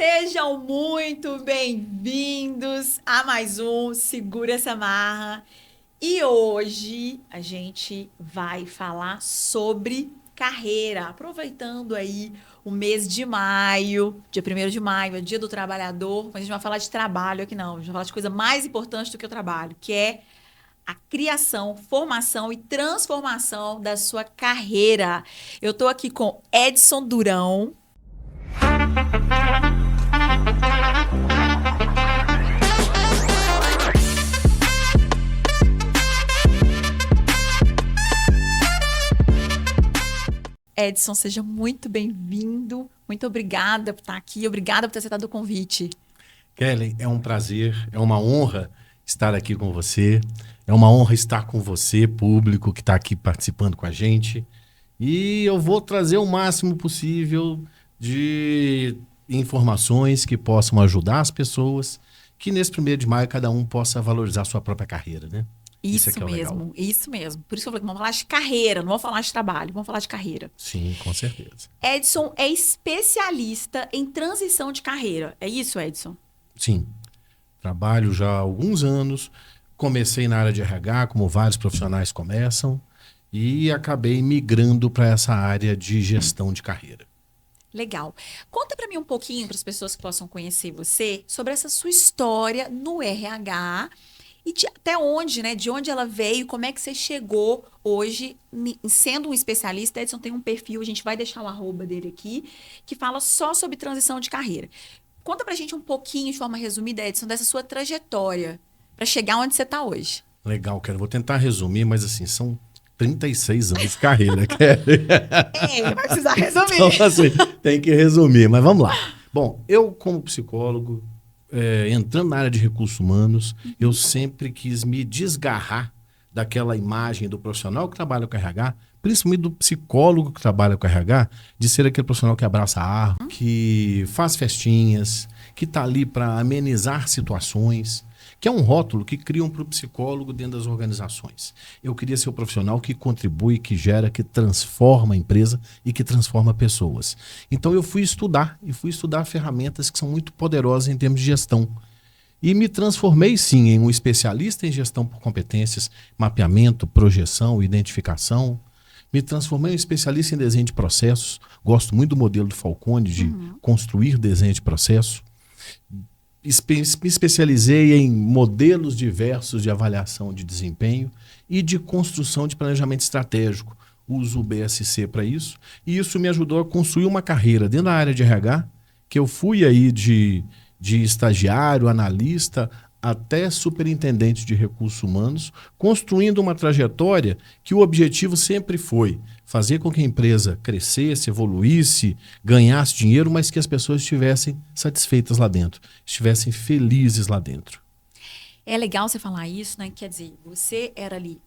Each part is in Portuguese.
Sejam muito bem-vindos a mais um Segura essa Marra. E hoje a gente vai falar sobre carreira, aproveitando aí o mês de maio, dia 1º de maio, é dia do trabalhador, mas a gente não vai falar de trabalho aqui não, a gente vai falar de coisa mais importante do que o trabalho, que é a criação, formação e transformação da sua carreira. Eu tô aqui com Edson Durão. Edson, seja muito bem-vindo. Muito obrigada por estar aqui. Obrigada por ter aceitado o convite. Kelly, é um prazer, é uma honra estar aqui com você. É uma honra estar com você, público que está aqui participando com a gente. E eu vou trazer o máximo possível de informações que possam ajudar as pessoas, que nesse 1º de maio cada um possa valorizar a sua própria carreira, né? Isso é mesmo, legal. isso mesmo. Por isso que eu falei que vamos falar de carreira, não vamos falar de trabalho, vamos falar de carreira. Sim, com certeza. Edson é especialista em transição de carreira. É isso, Edson? Sim. Trabalho já há alguns anos. Comecei na área de RH, como vários profissionais começam, e acabei migrando para essa área de gestão de carreira. Legal. Conta para mim um pouquinho, para as pessoas que possam conhecer você, sobre essa sua história no RH e até onde, né? De onde ela veio, como é que você chegou hoje, sendo um especialista. Edson tem um perfil, a gente vai deixar o @ dele aqui, que fala só sobre transição de carreira. Conta pra gente um pouquinho, de forma resumida, Edson, dessa sua trajetória para chegar onde você está hoje. Legal, Kelly. Vou tentar resumir, mas assim, são 36 anos de carreira, Kelly. Vai precisar resumir. Então, assim, tem que resumir, mas vamos lá. Bom, eu como psicólogo, entrando na área de recursos humanos, eu sempre quis me desgarrar daquela imagem do profissional que trabalha com RH, principalmente do psicólogo que trabalha com RH, de ser aquele profissional que abraça a árvore, que faz festinhas, que está ali para amenizar situações, que é um rótulo que criam para o psicólogo dentro das organizações. Eu queria ser o profissional que contribui, que gera, que transforma a empresa e que transforma pessoas. Então eu fui estudar ferramentas que são muito poderosas em termos de gestão. E me transformei, sim, em um especialista em gestão por competências, mapeamento, projeção, identificação. Me transformei em um especialista em desenho de processos. Gosto muito do modelo do Falcone, de construir desenho de processo. Me especializei em modelos diversos de avaliação de desempenho e de construção de planejamento estratégico. Uso o BSC para isso. E isso me ajudou a construir uma carreira dentro da área de RH, que eu fui aí de estagiário, analista, até superintendente de recursos humanos, construindo uma trajetória que o objetivo sempre foi fazer com que a empresa crescesse, evoluísse, ganhasse dinheiro, mas que as pessoas estivessem satisfeitas lá dentro, estivessem felizes lá dentro. É legal você falar isso, né? Quer dizer, você era ali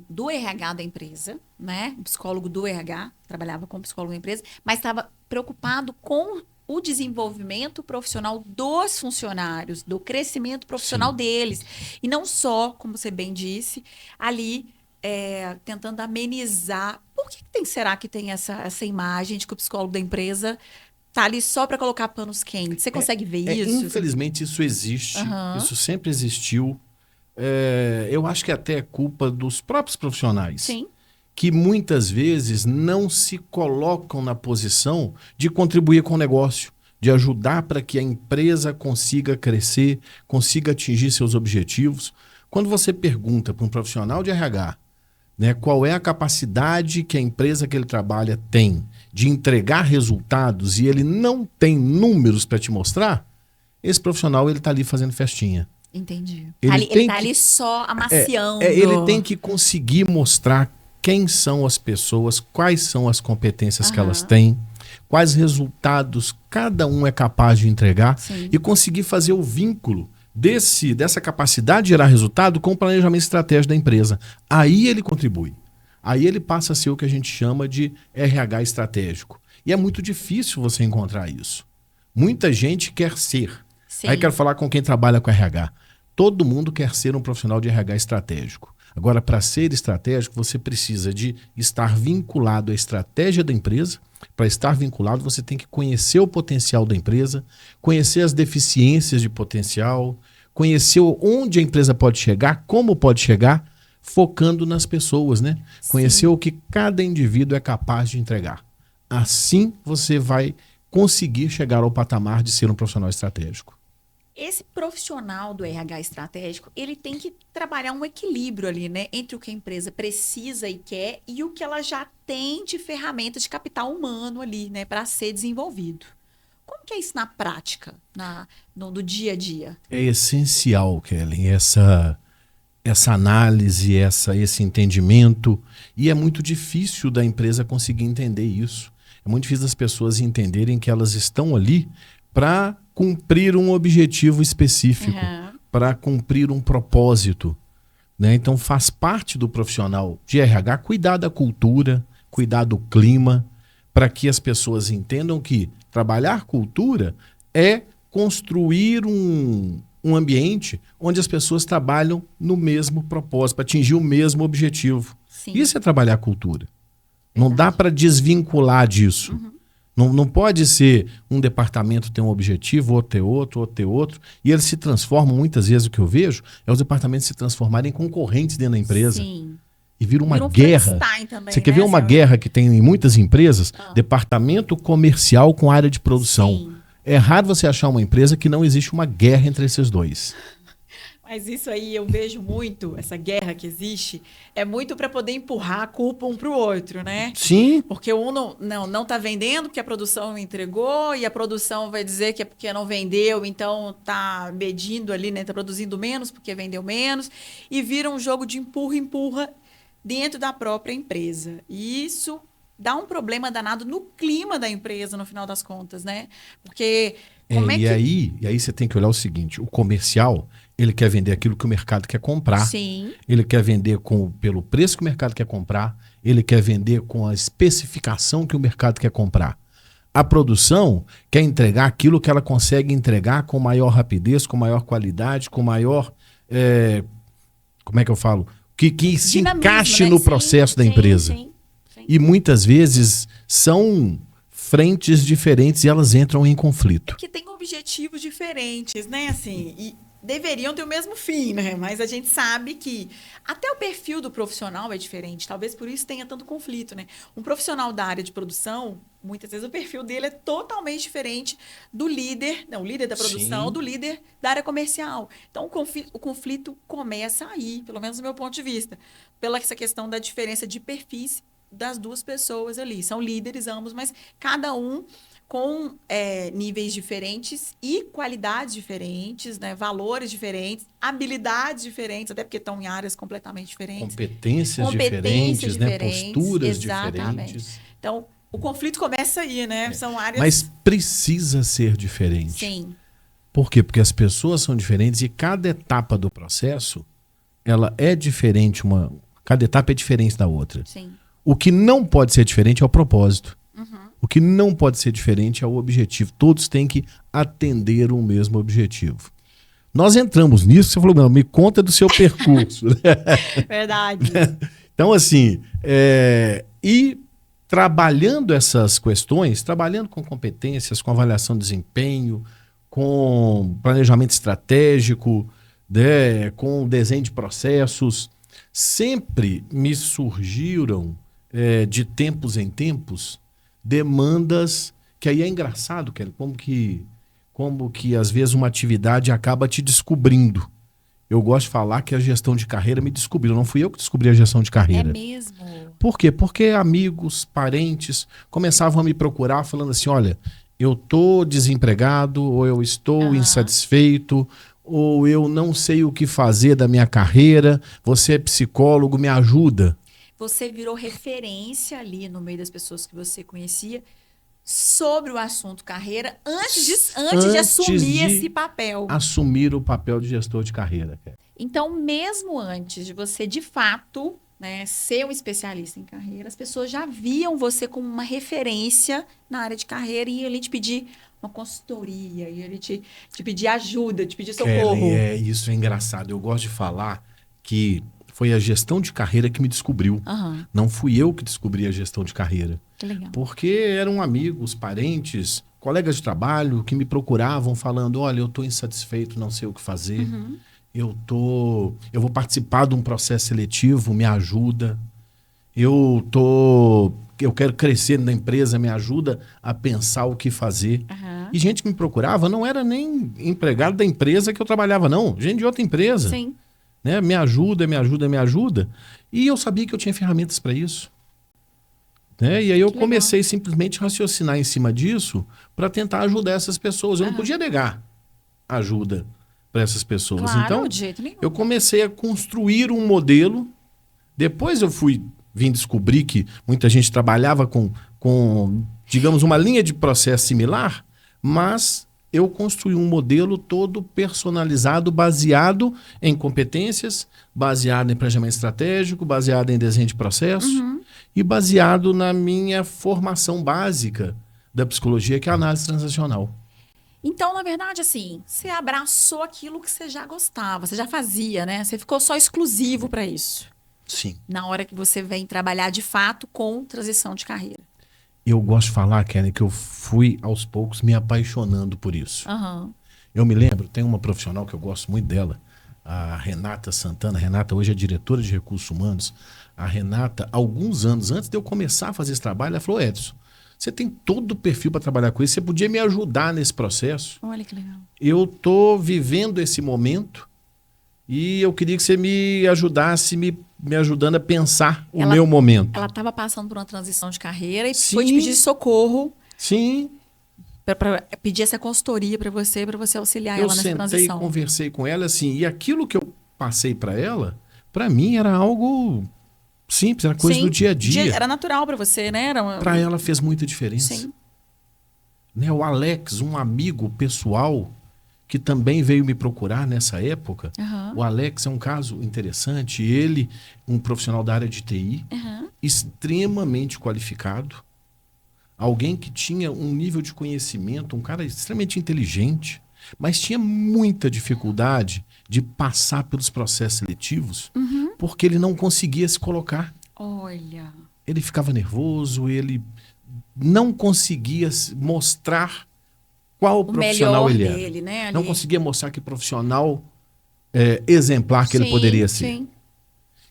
do RH da empresa, né? Um psicólogo do RH, trabalhava como psicólogo da empresa, mas estava preocupado com o desenvolvimento profissional dos funcionários, do crescimento profissional deles. E não só, como você bem disse, ali tentando amenizar. Por que será que tem essa imagem de que o psicólogo da empresa está ali só para colocar panos quentes? Você consegue ver isso? Infelizmente, isso existe. Isso sempre existiu. Eu acho que até é culpa dos próprios profissionais. Sim. Que muitas vezes não se colocam na posição de contribuir com o negócio, de ajudar para que a empresa consiga crescer, consiga atingir seus objetivos. Quando você pergunta para um profissional de RH, né, qual é a capacidade que a empresa que ele trabalha tem de entregar resultados e ele não tem números para te mostrar, esse profissional está ali fazendo festinha. Entendi. Ele está ali só amaciando. Ele tem que conseguir mostrar quem são as pessoas, quais são as competências que elas têm, quais resultados cada um é capaz de entregar e conseguir fazer o vínculo dessa capacidade de gerar resultado com o planejamento estratégico da empresa. Aí ele contribui. Aí ele passa a ser o que a gente chama de RH estratégico. E é muito difícil você encontrar isso. Muita gente quer ser. Aí quero falar com quem trabalha com RH. Todo mundo quer ser um profissional de RH estratégico. Agora, para ser estratégico, você precisa de estar vinculado à estratégia da empresa. Para estar vinculado, você tem que conhecer o potencial da empresa, conhecer as deficiências de potencial, conhecer onde a empresa pode chegar, como pode chegar, focando nas pessoas, né? Conhecer o que cada indivíduo é capaz de entregar. Assim, você vai conseguir chegar ao patamar de ser um profissional estratégico. Esse profissional do RH estratégico, ele tem que trabalhar um equilíbrio ali, né? Entre o que a empresa precisa e quer e o que ela já tem de ferramenta de capital humano ali, né? Para ser desenvolvido. Como que é isso na prática, no dia a dia? É essencial, Kellen, essa análise, esse entendimento. E é muito difícil da empresa conseguir entender isso. É muito difícil das pessoas entenderem que elas estão ali para cumprir um objetivo específico, para cumprir um propósito, né? Então faz parte do profissional de RH cuidar da cultura, cuidar do clima, para que as pessoas entendam que trabalhar cultura é construir um ambiente onde as pessoas trabalham no mesmo propósito, para atingir o mesmo objetivo. Sim. Isso é trabalhar cultura. Não dá para desvincular disso. Não pode ser um departamento ter um objetivo, outro ter outro. E eles se transformam, muitas vezes o que eu vejo, é os departamentos se transformarem em concorrentes dentro da empresa. Sim. E vira uma um guerra. Também, Você quer ver uma guerra que tem em muitas empresas? Departamento comercial com área de produção. Sim. É raro você achar uma empresa que não existe uma guerra entre esses dois. Mas isso aí eu vejo muito, essa guerra que existe, é muito para poder empurrar a culpa um para o outro, né? Sim. Porque um não tá vendendo porque a produção não entregou e a produção vai dizer que é porque não vendeu, então tá medindo ali, né? Tá produzindo menos porque vendeu menos e vira um jogo de empurra dentro da própria empresa. E isso dá um problema danado no clima da empresa, no final das contas, né? Porque E aí você tem que olhar o seguinte, o comercial, ele quer vender aquilo que o mercado quer comprar. Sim. Ele quer vender pelo preço que o mercado quer comprar, ele quer vender com a especificação que o mercado quer comprar. A produção quer entregar aquilo que ela consegue entregar com maior rapidez, com maior qualidade, com maior... como é que eu falo? Que se dinamismo, encaixe né? no processo da empresa. Sim. E muitas vezes são frentes diferentes e elas entram em conflito. Que tem objetivos diferentes, né? Assim, e deveriam ter o mesmo fim, né? Mas a gente sabe que até o perfil do profissional é diferente. Talvez por isso tenha tanto conflito, né? Um profissional da área de produção, muitas vezes o perfil dele é totalmente diferente do líder, não, o líder da produção, Sim. do líder da área comercial. Então, o conflito começa aí, pelo menos do meu ponto de vista, pela essa questão da diferença de perfis das duas pessoas ali. São líderes ambos, mas cada um com níveis diferentes e qualidades diferentes, né? Valores diferentes, habilidades diferentes, até porque estão em áreas completamente diferentes. Competências diferentes, né? Posturas exatamente. diferentes. Então, o conflito começa aí, né? São áreas... Mas precisa ser diferente. Sim. Por quê? Porque as pessoas são diferentes e cada etapa do processo, ela é diferente, cada etapa é diferente da outra. Sim. O que não pode ser diferente é o propósito. O que não pode ser diferente é o objetivo. Todos têm que atender o mesmo objetivo. Nós entramos nisso, você falou, não, me conta do seu percurso. Verdade. Então, assim, e trabalhando essas questões, trabalhando com competências, com avaliação de desempenho, com planejamento estratégico, né, com desenho de processos, sempre me surgiram, de tempos em tempos, demandas que aí é engraçado, Kelly, como que às vezes uma atividade acaba te descobrindo. Eu gosto de falar que a gestão de carreira me descobriu. Não fui eu que descobri a gestão de carreira. É mesmo? Por quê? Porque amigos, parentes começavam a me procurar falando assim, olha, eu estou desempregado, ou eu estou insatisfeito, ou eu não sei o que fazer da minha carreira, você é psicólogo, me ajuda. Você virou referência ali no meio das pessoas que você conhecia sobre o assunto carreira antes de assumir esse papel. Assumir o papel de gestor de carreira. Então, mesmo antes de você, de fato, né, ser um especialista em carreira, as pessoas já viam você como uma referência na área de carreira e iam ali te pedir uma consultoria, iam ali te pedir ajuda, te pedir socorro. Isso é engraçado. Eu gosto de falar que Foi a gestão de carreira que me descobriu. Aham. Não fui eu que descobri a gestão de carreira. Que legal. Porque eram amigos, parentes, colegas de trabalho que me procuravam falando, olha, eu estou insatisfeito, não sei o que fazer. Uhum. Eu vou participar de um processo seletivo, me ajuda. Eu quero crescer na empresa, me ajuda a pensar o que fazer. Aham. E gente que me procurava não era nem empregado da empresa que eu trabalhava, não. Gente de outra empresa. Sim. Né? Me ajuda, me ajuda, me ajuda. E eu sabia que eu tinha ferramentas para isso. Né? E aí eu Que comecei simplesmente a raciocinar em cima disso para tentar ajudar essas pessoas. Eu não podia negar ajuda para essas pessoas. Claro, Então, de jeito nenhum. eu comecei a construir um modelo. Depois eu vim descobrir que muita gente trabalhava com, digamos, uma linha de processo similar, mas eu construí um modelo todo personalizado, baseado em competências, baseado em planejamento estratégico, baseado em desenho de processo e baseado na minha formação básica da psicologia, que é a análise transacional. Então, na verdade, assim, você abraçou aquilo que você já gostava, você já fazia, né? Você ficou só exclusivo para isso. Sim. Na hora que você vem trabalhar de fato com transição de carreira. Eu gosto de falar, Kelly, que eu fui aos poucos me apaixonando por isso. Aham. Eu me lembro, tem uma profissional que eu gosto muito dela, a Renata Santana. A Renata hoje é diretora de recursos humanos. A Renata, alguns anos antes de eu começar a fazer esse trabalho, ela falou, Edson, você tem todo o perfil para trabalhar com isso, você podia me ajudar nesse processo. Olha que legal. Eu estou vivendo esse momento e eu queria que você me ajudasse, me ajudando a pensar o meu momento. Ela estava passando por uma transição de carreira e Sim. foi te pedir socorro Sim. para pedir essa consultoria para você auxiliar Eu ela nessa sentei, transição. conversei com ela assim, e aquilo que eu passei para ela, para mim era algo simples, era coisa Sim, do dia a dia. Era natural para você, né? Para ela fez muita diferença. Sim. Né, o Alex, um amigo pessoal que também veio me procurar nessa época. Aham. O Alex é um caso interessante. Ele, um profissional da área de TI, Aham. extremamente qualificado, alguém que tinha um nível de conhecimento, um cara extremamente inteligente, mas tinha muita dificuldade de passar pelos processos seletivos porque ele não conseguia se colocar. Olha. Ele ficava nervoso, ele não conseguia mostrar qual O profissional melhor ele era. dele, né? Ali. Não conseguia mostrar que profissional exemplar que ele Sim, poderia ser. Sim.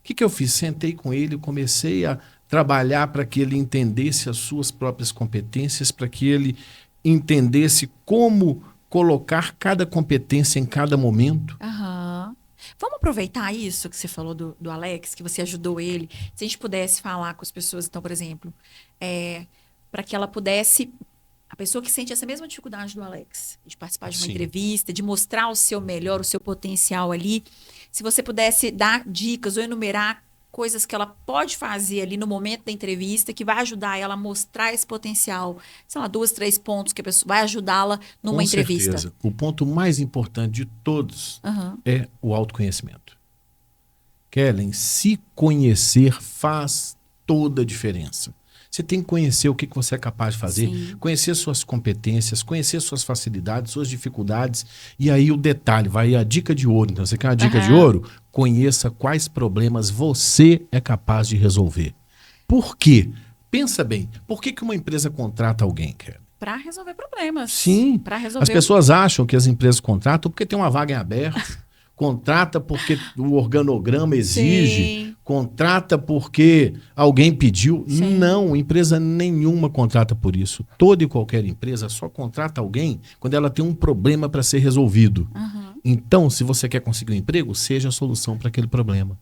O que eu fiz? Sentei com ele, comecei a trabalhar para que ele entendesse as suas próprias competências, para que ele entendesse como colocar cada competência em cada momento. Aham. Vamos aproveitar isso que você falou do Alex, que você ajudou ele. Se a gente pudesse falar com as pessoas, então, por exemplo, para que ela pudesse. A pessoa que sente essa mesma dificuldade do Alex, de participar de uma Sim. entrevista, de mostrar o seu melhor, o seu potencial ali, se você pudesse dar dicas ou enumerar coisas que ela pode fazer ali no momento da entrevista que vai ajudar ela a mostrar esse potencial, sei lá, 2, 3 pontos que a pessoa vai ajudá-la numa entrevista. Com certeza. O ponto mais importante de todos Aham. é o autoconhecimento. Kellen, se conhecer faz toda a diferença. Você tem que conhecer o que você é capaz de fazer, Sim. conhecer suas competências, conhecer suas facilidades, suas dificuldades. E aí o detalhe, vai a dica de ouro. Então, você quer uma dica de ouro? Conheça quais problemas você é capaz de resolver. Por quê? Pensa bem, por que uma empresa contrata alguém, Kellen? Para resolver problemas. Sim, Para resolver. as pessoas acham que as empresas contratam porque tem uma vaga em aberto, contrata porque o organograma exige, Sim. contrata porque alguém pediu. Sim. Não, empresa nenhuma contrata por isso. Toda e qualquer empresa só contrata alguém quando ela tem um problema para ser resolvido. Aham. Então, se você quer conseguir um emprego, seja a solução para aquele problema.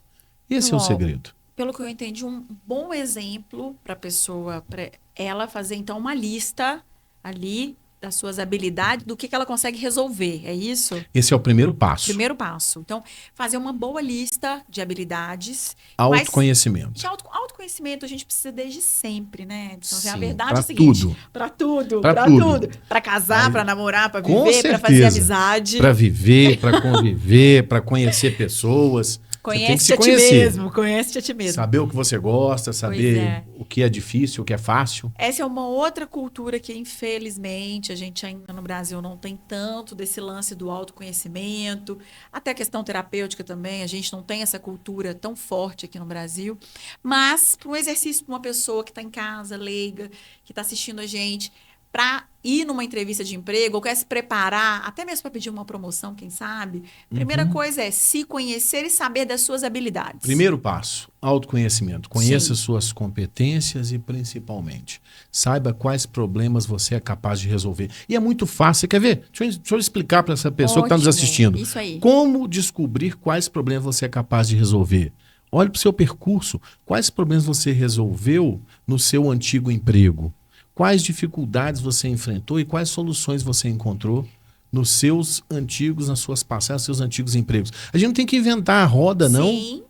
Esse é o Logo, segredo. Pelo que eu entendi, um bom exemplo para a pessoa, para ela fazer então uma lista ali das suas habilidades, do que ela consegue resolver, é isso? Esse é o primeiro passo. Primeiro passo. Então, fazer uma boa lista de habilidades. Autoconhecimento. De autoconhecimento a gente precisa desde sempre, né? Então, Sim, a verdade é pra o seguinte. tudo. Para tudo. Pra Para tudo. tudo. Para casar, Aí, para namorar, para com viver, para fazer certeza. amizade. Para viver, para conviver, para conhecer pessoas. Conhece-te a ti mesmo, conhece-te a ti mesmo. Saber o que você gosta, saber é. o que é difícil, o que é fácil. Essa é uma outra cultura que, infelizmente, a gente ainda no Brasil não tem tanto desse lance do autoconhecimento, até a questão terapêutica também, a gente não tem essa cultura tão forte aqui no Brasil. Mas, para um exercício para uma pessoa que está em casa, leiga, que está assistindo a gente, para ir numa entrevista de emprego, ou quer se preparar, até mesmo para pedir uma promoção, quem sabe, primeira coisa é se conhecer e saber das suas habilidades. Primeiro passo, autoconhecimento. Conheça suas competências e, principalmente, saiba quais problemas você é capaz de resolver. E é muito fácil. Você quer ver? Deixa eu explicar para essa pessoa que está nos assistindo. Isso aí. Como descobrir quais problemas você é capaz de resolver? Olhe para o seu percurso. Quais problemas você resolveu no seu antigo emprego? Quais dificuldades você enfrentou e quais soluções você encontrou nos seus antigos, nas suas passagens, nos seus antigos empregos? A gente não tem que inventar a roda, não. Sim.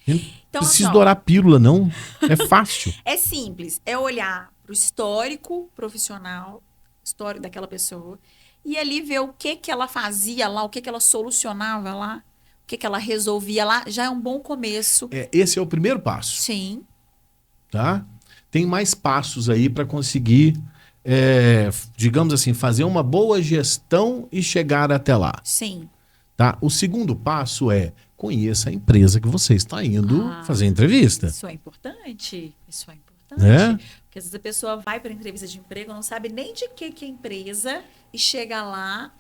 A gente Então, precisa assim, dourar a pílula, não. É fácil. É simples. É olhar para o histórico profissional, histórico daquela pessoa, e ali ver o que ela fazia lá, o que ela solucionava lá, o que ela resolvia lá. Já é um bom começo. Esse é o primeiro passo. Sim. Tá? Tem mais passos aí para conseguir, digamos assim, fazer uma boa gestão e chegar até lá. Sim. Tá? O segundo passo é conheça a empresa que você está indo fazer entrevista. Isso é importante. Isso é importante. Porque às vezes a pessoa vai para a entrevista de emprego, não sabe nem de que é a empresa, e chega lá,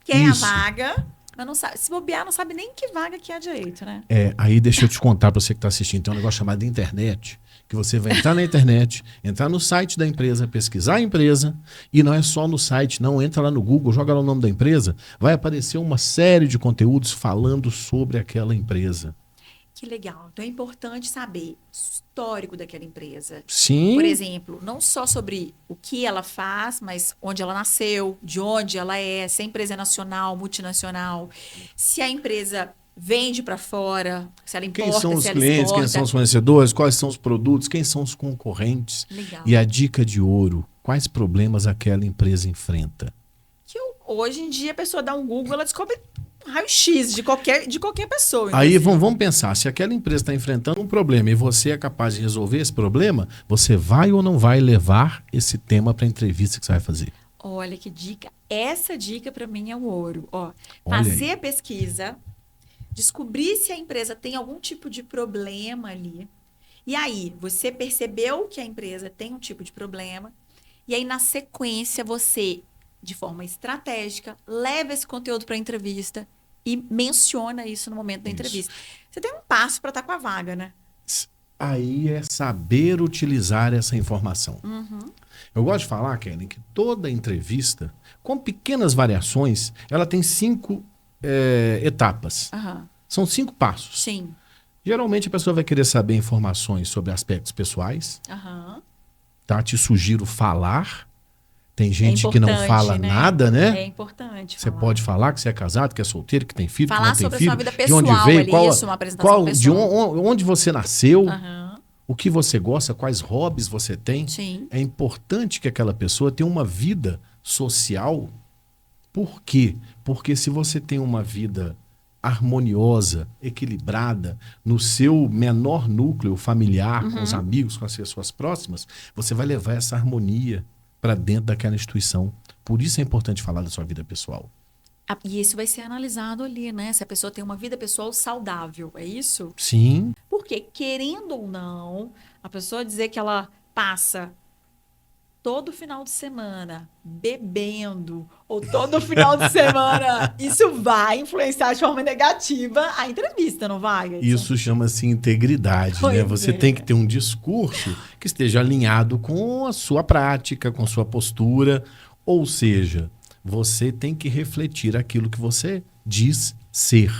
quer a vaga, mas não sabe. Se bobear, não sabe nem que vaga que é direito, né? Aí deixa eu te contar para você que está assistindo. Tem um negócio chamado internet, que você vai entrar na internet, entrar no site da empresa, pesquisar a empresa, e não é só no site, não. Entra lá no Google, joga lá o nome da empresa, vai aparecer uma série de conteúdos falando sobre aquela empresa. Que legal. Então é importante saber o histórico daquela empresa. Sim. Por exemplo, não só sobre o que ela faz, mas onde ela nasceu, de onde ela é, se a empresa é nacional, multinacional, se a empresa vende para fora, se ela importa, quem são os se ela clientes, exporta. quem são os fornecedores, quais são os produtos, quem são os concorrentes. Legal. E a dica de ouro, quais problemas aquela empresa enfrenta. Que hoje em dia a pessoa dá um Google, ela descobre raio-x de qualquer pessoa. Aí vamos pensar, se aquela empresa está enfrentando um problema e você é capaz de resolver esse problema, você vai ou não vai levar esse tema para a entrevista que você vai fazer? Olha que dica. Essa dica para mim é o ouro. Olha fazer aí. a pesquisa, descobrir se a empresa tem algum tipo de problema ali. E aí, você percebeu que a empresa tem um tipo de problema. E aí, na sequência, você, de forma estratégica, leva esse conteúdo para a entrevista e menciona isso no momento da entrevista. Você tem um passo para estar com a vaga, né? Aí é saber utilizar essa informação. Eu gosto de falar, Kellen, que toda entrevista, com pequenas variações, ela tem 5 etapas. São 5 passos. Sim. Geralmente a pessoa vai querer saber informações sobre aspectos pessoais. Tá? Te sugiro falar. Tem gente que não fala nada, né? É importante Você pode falar que você é casado, que é solteiro, que tem filho, falar que não tem sobre filho. a sua vida pessoal, de onde veio, uma apresentação pessoal. de onde você nasceu, o que você gosta, quais hobbies você tem. Sim. É importante que aquela pessoa tenha uma vida social. Por quê? Porque se você tem uma vida harmoniosa, equilibrada, no seu menor núcleo familiar, com os amigos, com as pessoas próximas, você vai levar essa harmonia para dentro daquela instituição. Por isso é importante falar da sua vida pessoal. E isso vai ser analisado ali, né? Se a pessoa tem uma vida pessoal saudável, é isso? Sim. Porque, querendo ou não, a pessoa dizer que ela passa todo final de semana bebendo, ou todo final de semana, isso vai influenciar de forma negativa a entrevista, não vai? Isso chama-se integridade, né? Você tem que ter um discurso que esteja alinhado com a sua prática, com a sua postura, ou seja, você tem que refletir aquilo que você diz ser.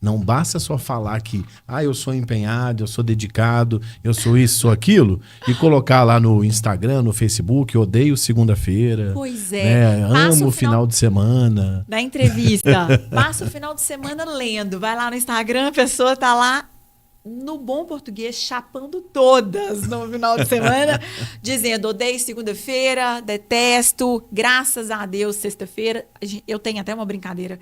Não basta só falar que eu sou empenhado, eu sou dedicado, eu sou isso, sou aquilo, e colocar lá no Instagram, no Facebook, odeio segunda-feira. Pois é. Né? Amo o final de semana. Da entrevista. Passa o final de semana lendo. Vai lá no Instagram, a pessoa tá lá, no bom português, chapando todas no final de semana, dizendo, odeio segunda-feira, detesto, graças a Deus, sexta-feira. Eu tenho até uma brincadeira.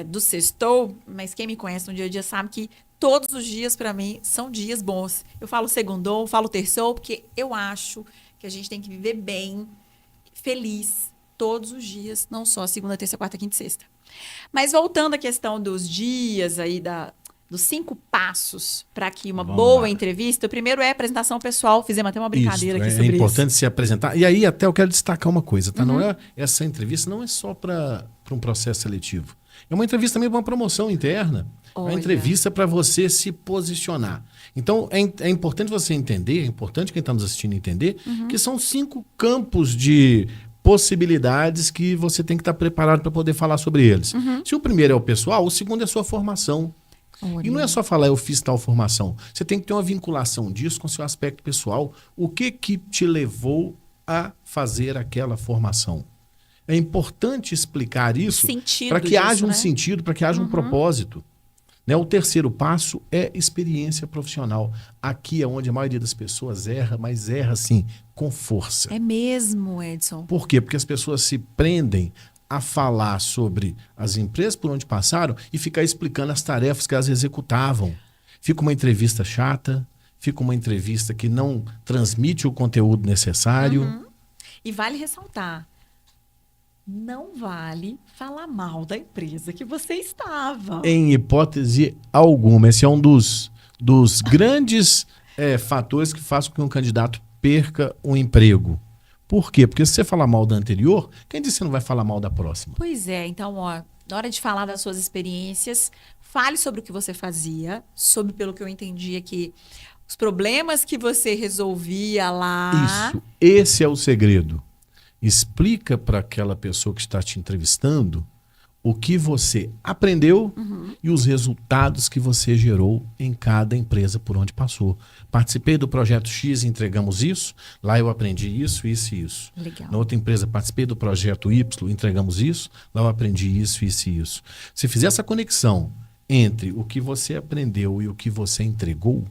do sextou, mas quem me conhece no dia a dia sabe que todos os dias, para mim, são dias bons. Eu falo segundou, falo terçou, porque eu acho que a gente tem que viver bem, feliz, todos os dias, não só segunda, terça, quarta, quinta e sexta. Mas voltando à questão dos dias aí, dos 5 passos para que uma Vamos boa lá. entrevista, o primeiro é a apresentação pessoal. Fizemos até uma brincadeira aqui Isso, sobre é importante isso. se apresentar. E aí até eu quero destacar uma coisa, tá? Não é, essa entrevista não é só para um processo seletivo. É uma entrevista também para uma promoção interna. É uma Olha. entrevista para você se posicionar. Então, é importante você entender, é importante quem está nos assistindo entender, que são 5 campos de possibilidades que você tem que estar preparado para poder falar sobre eles. Se o primeiro é o pessoal, o segundo é a sua formação. Olha. E não é só falar eu fiz tal formação. Você tem que ter uma vinculação disso com o seu aspecto pessoal. O que te levou a fazer aquela formação? É importante explicar isso Sentido para que disso, haja um né? sentido, para que haja um propósito. Né? O terceiro passo é experiência profissional. Aqui é onde a maioria das pessoas erra, mas erra assim, com força. É mesmo, Edson. Por quê? Porque as pessoas se prendem a falar sobre as empresas por onde passaram e ficar explicando as tarefas que elas executavam. Fica uma entrevista chata, fica uma entrevista que não transmite o conteúdo necessário. E vale ressaltar, não vale falar mal da empresa que você estava. Em hipótese alguma. Esse é um dos grandes fatores que faz com que um candidato perca um emprego. Por quê? Porque se você falar mal da anterior, quem disse que você não vai falar mal da próxima? Pois é, então, ó, na hora de falar das suas experiências, fale sobre o que você fazia, sobre, pelo que eu entendi aqui, os problemas que você resolvia lá. Isso, esse é o segredo. Explica para aquela pessoa que está te entrevistando o que você aprendeu e os resultados que você gerou em cada empresa por onde passou. Participei do projeto X e entregamos isso, lá eu aprendi isso, isso e isso. Legal. Na outra empresa, participei do projeto Y, entregamos isso, lá eu aprendi isso, isso e isso. Se fizer essa conexão entre o que você aprendeu e o que você entregou,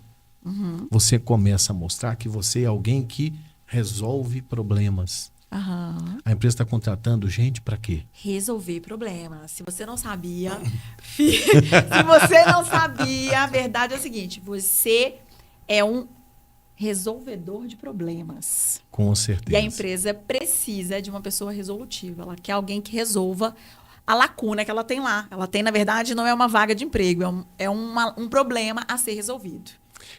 você começa a mostrar que você é alguém que resolve problemas. Aham. A empresa está contratando gente para quê? Resolver problemas. Se você não sabia, a verdade é o seguinte, você é um resolvedor de problemas. Com certeza. E a empresa precisa de uma pessoa resolutiva. Ela quer alguém que resolva a lacuna que ela tem lá. Ela tem, na verdade, não é uma vaga de emprego, é um problema a ser resolvido.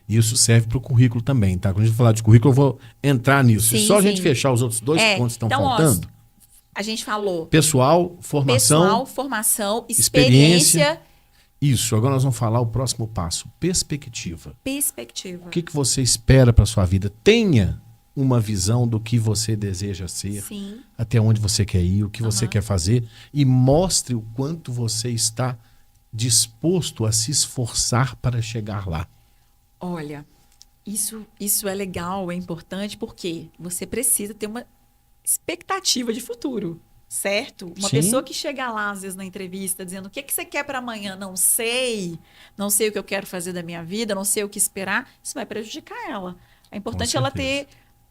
Isso serve para o currículo também, tá? Quando a gente falar de currículo, eu vou entrar nisso. Sim, Só a sim. gente fechar os outros 2 pontos que estão então, faltando. Ó, a gente falou Pessoal, formação, formação, experiência. experiência, Isso. Agora nós vamos falar o próximo passo. Perspectiva. perspectiva. O que você espera para sua vida? Tenha uma visão do que você deseja ser, Sim. até onde você quer ir, o que você quer fazer e mostre o quanto você está disposto a se esforçar para chegar lá. Olha, isso é legal, é importante, porque você precisa ter uma expectativa de futuro, certo? Uma Sim. pessoa que chega lá, às vezes, na entrevista, dizendo o que você quer para amanhã, não sei o que eu quero fazer da minha vida, não sei o que esperar, isso vai prejudicar ela. É importante ela ter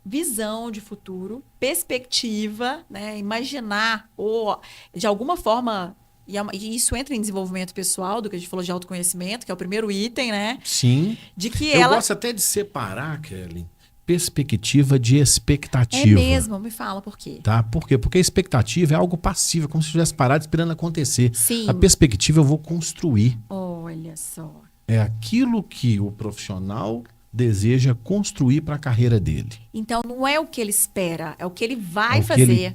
visão de futuro, perspectiva, né? Imaginar, ou de alguma forma... E isso entra em desenvolvimento pessoal, do que a gente falou de autoconhecimento, que é o primeiro item, né? Sim. De que Eu ela... gosto até de separar, Kelly, perspectiva de É expectativa. mesmo, me fala por quê. Tá? Por quê? Porque a expectativa é algo passivo, é como se estivesse parado esperando acontecer. Sim. A perspectiva eu vou construir. Olha só. É aquilo que o profissional deseja construir para a carreira dele. Então, não é o que ele espera, é o que ele vai É o que fazer. ele-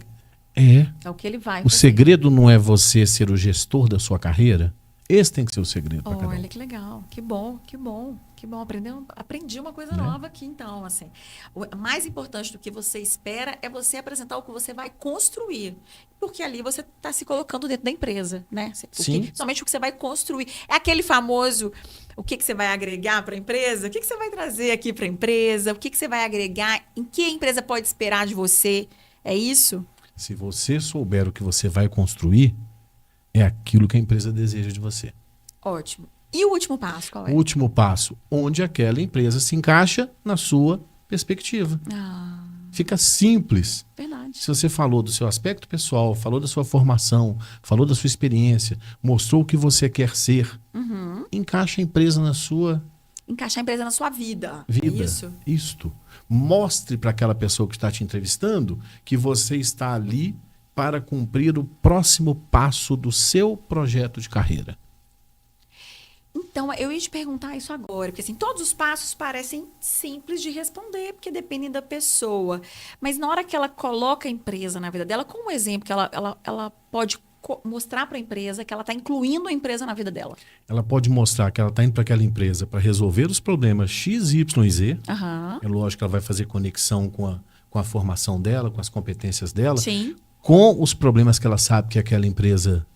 É. É o que ele vai O fazer. segredo não é você ser o gestor da sua carreira. Esse tem que ser o segredo para cada um. Olha, que legal. Que bom, que bom, que bom. Aprendi uma coisa Né? nova aqui, então, assim. O mais importante do que você espera é você apresentar o que você vai construir. Porque ali você está se colocando dentro da empresa, né? Sim. Somente o que você vai construir. É aquele famoso, o que você vai agregar para a empresa? O que você vai trazer aqui para a empresa? O que você vai agregar? Em que a empresa pode esperar de você? É isso? Se você souber o que você vai construir, é aquilo que a empresa deseja de você. Ótimo. E o último passo, qual é? O último passo, onde aquela empresa se encaixa na sua perspectiva. Fica simples. Verdade. Se você falou do seu aspecto pessoal, falou da sua formação, falou da sua experiência, mostrou o que você quer ser, encaixa a empresa na sua Encaixar a empresa na sua vida. vida. É isso? Isto. Mostre para aquela pessoa que está te entrevistando que você está ali para cumprir o próximo passo do seu projeto de carreira. Então, eu ia te perguntar isso agora, porque assim, todos os passos parecem simples de responder, porque dependem da pessoa. Mas na hora que ela coloca a empresa na vida dela, como exemplo que ela pode mostrar para a empresa que ela está incluindo a empresa na vida dela. Ela pode mostrar que ela está indo para aquela empresa para resolver os problemas X, Y e Z. Aham. É lógico que ela vai fazer conexão com a formação dela, com as competências dela, Sim. com os problemas que ela sabe que aquela empresa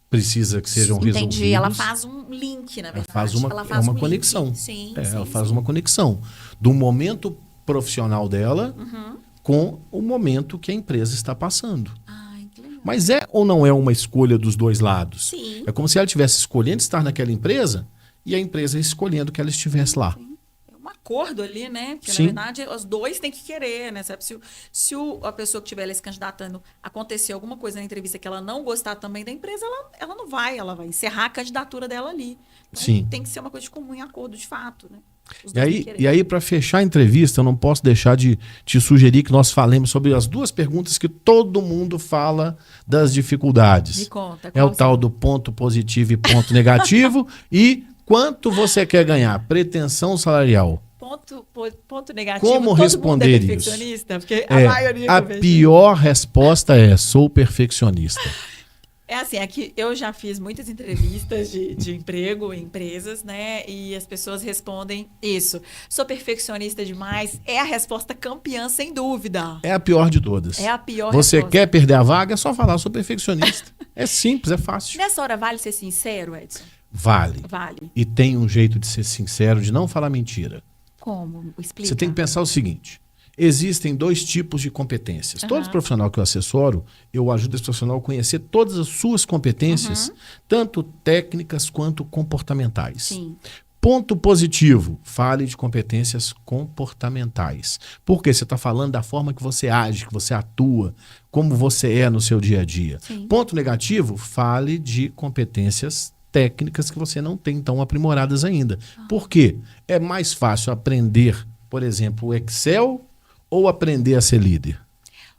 precisa que sejam resolvidos. Entendi. Ela faz um link, na Ela verdade. faz uma, Ela faz uma um conexão. link. Sim, Ela sim, faz sim. uma conexão do momento profissional dela Uhum. com o momento que a empresa está passando. Ai, que legal. Mas é ou não é uma escolha dos dois lados? Sim. É como se ela estivesse escolhendo estar naquela empresa e a empresa escolhendo que ela estivesse lá. É um acordo ali, né? Porque, Sim. na verdade, os dois têm que querer, né? Sabe? Se a pessoa que estiver se candidatando acontecer alguma coisa na entrevista que ela não gostar também da empresa, ela não vai, ela vai encerrar a candidatura dela ali. Então, Sim. tem que ser uma coisa de comum em acordo, de fato, né? Os E dois têm aí, que querer. e aí para fechar a entrevista, eu não posso deixar de te sugerir que nós falemos sobre as duas perguntas que todo mundo fala das dificuldades. Me conta. É o qual tal do ponto positivo e ponto negativo e quanto você quer ganhar, pretensão salarial. ponto negativo. Como todo responder mundo é isso? perfeccionista? Porque a maioria A que eu vejo- pior resposta é: sou perfeccionista. É assim, aqui eu já fiz muitas entrevistas de emprego em empresas, né? E as pessoas respondem isso. Sou perfeccionista demais. É a resposta campeã, sem dúvida. É a pior de todas. É a pior Você resposta. quer perder a vaga? É só falar: sou perfeccionista. É simples, é fácil. Nessa hora, vale ser sincero, Edson? Vale. Vale. E tem um jeito de ser sincero, de não falar mentira. Como? Explica. Você tem que pensar o seguinte: existem dois tipos de competências. Aham. Todo profissional que eu assessoro, eu ajudo esse profissional a conhecer todas as suas competências, tanto técnicas quanto comportamentais. Sim. Ponto positivo: fale de competências comportamentais. Porque você está falando da forma que você age, que você atua, como você é no seu dia a dia. Sim. Ponto negativo: fale de competências técnicas que você não tem tão aprimoradas ainda. Por quê? É mais fácil aprender, por exemplo, o Excel ou aprender a ser líder?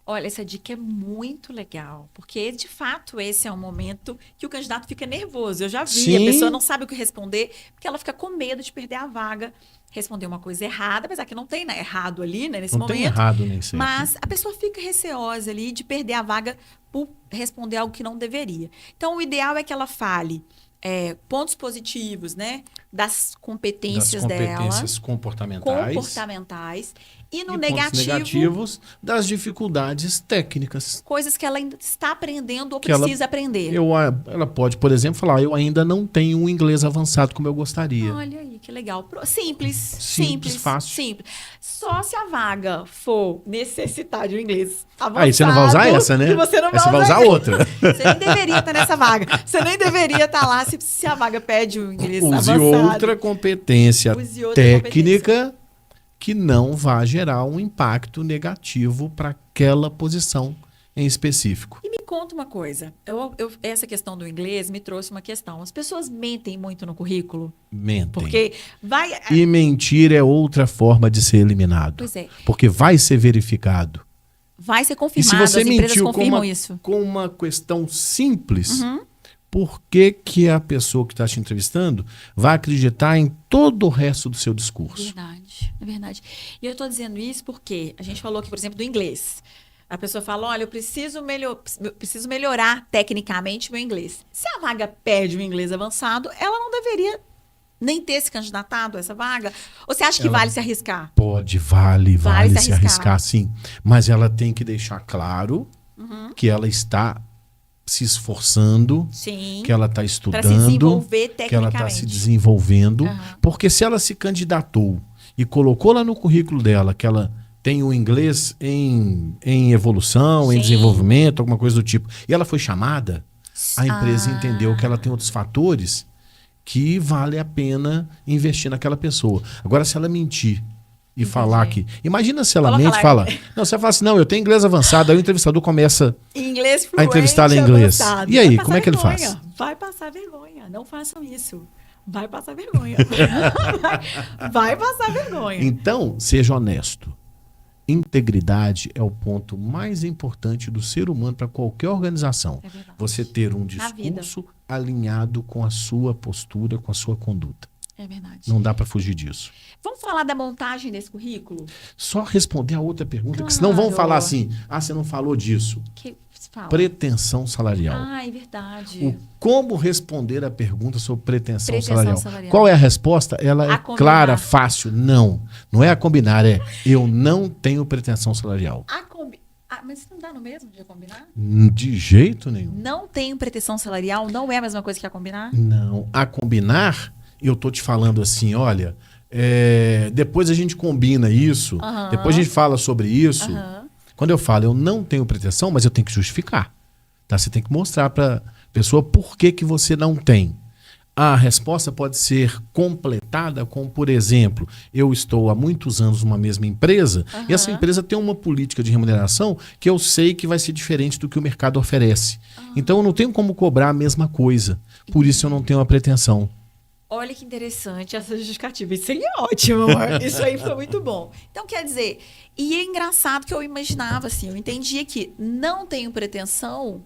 Olha, essa dica é muito legal, porque de fato esse é um momento que o candidato fica nervoso. Eu já vi, Sim. a pessoa não sabe o que responder, porque ela fica com medo de perder a vaga, responder uma coisa errada, apesar que não tem, né, errado ali, né, nesse Não tem momento. errado nem certo. Mas a pessoa fica receosa ali de perder a vaga por responder algo que não deveria. Então, o ideal é que ela fale pontos positivos, né, das competências, das competências comportamentais, e no e pontos negativo, negativos das dificuldades técnicas. coisas que ela ainda está aprendendo ou Que ela- precisa aprender. Ela pode, por exemplo, falar: eu ainda não tenho um inglês avançado como eu gostaria. Olha aí, que legal. Simples, Simples, fácil. simples. Só se a vaga for necessitar de um inglês avançado. Aí você não vai usar essa, né? E você não Aí você vai usar essa. outra. Você nem deveria estar nessa vaga. Você nem deveria estar lá se a vaga pede um inglês Use avançado. outra competência Use outra técnica que não vá gerar um impacto negativo para aquela posição em específico. E me conta uma coisa. Essa questão do inglês me trouxe uma questão. As pessoas mentem muito no currículo? Mentem. Porque vai... E mentir é outra forma de ser eliminado. Pois é. Porque vai ser verificado. Vai ser E se confirmado. você As empresas mentiu confirmam isso. com uma questão simples, Uhum. por que a pessoa que está te entrevistando vai acreditar em todo o resto do seu discurso? Verdade, é verdade. E eu estou dizendo isso porque a gente falou aqui, por exemplo, do inglês. A pessoa fala: olha, eu preciso melhorar tecnicamente meu inglês. Se a vaga pede um inglês avançado, ela não deveria nem ter se candidatado a essa vaga? Ou você acha que Ela- vale se arriscar? Vale Vale se arriscar, sim. Mas ela tem que deixar claro que ela está se esforçando, Sim. que ela está Para se estudando, desenvolver que ela está tecnicamente. se desenvolvendo. Aham. Porque se ela se candidatou e colocou lá no currículo dela que ela tem o inglês em evolução, em Sim. desenvolvimento, alguma coisa do tipo, e ela foi chamada, a empresa Ah. entendeu que ela tem outros fatores que vale a pena investir naquela pessoa. Agora, se ela mentir e falar que... Imagina se ela Coloca mente lá. e fala... Não, você fala assim, não, eu tenho inglês avançado, aí o entrevistador começa... Inglês A fluente, entrevistada em inglês. avançado. E aí, Vai passar como é que ele vergonha. faz? Vai passar vergonha. Não façam isso. Vai passar vergonha. Vai passar vergonha. Então, seja honesto. Integridade é o ponto mais importante do ser humano para qualquer organização. É verdade. Você ter um Na vida. discurso alinhado com a sua postura, com a sua conduta. É verdade. Não dá para fugir disso. Vamos falar da montagem desse currículo? Só responder a outra pergunta, Claro. que senão vão falar assim, você não falou disso. Que se fala? Pretensão salarial. Ah, é verdade. O como responder a pergunta sobre pretensão, Pretensão salarial. salarial. Qual é a resposta? Ela é A combinar. clara, fácil. Não. Não é a combinar, é eu não tenho pretensão salarial. Mas não dá no mesmo de combinar? De jeito nenhum. Não tenho pretensão salarial, não é a mesma coisa que a combinar? Não. A combinar, eu tô te falando assim, olha, depois a gente combina isso, Aham. depois a gente fala sobre isso. Aham. Quando eu falo, eu não tenho pretensão, mas eu tenho que justificar. Tá? Você tem que mostrar para a pessoa por que que você não tem. A resposta pode ser completada com, por exemplo, eu estou há muitos anos numa mesma empresa e essa empresa tem uma política de remuneração que eu sei que vai ser diferente do que o mercado oferece. Então eu não tenho como cobrar a mesma coisa. Por isso eu não tenho a pretensão. Olha que interessante essa justificativa. Isso aí é ótimo, amor. Isso aí foi muito bom. Então, quer dizer, e é engraçado que eu imaginava assim, eu entendia que não tenho pretensão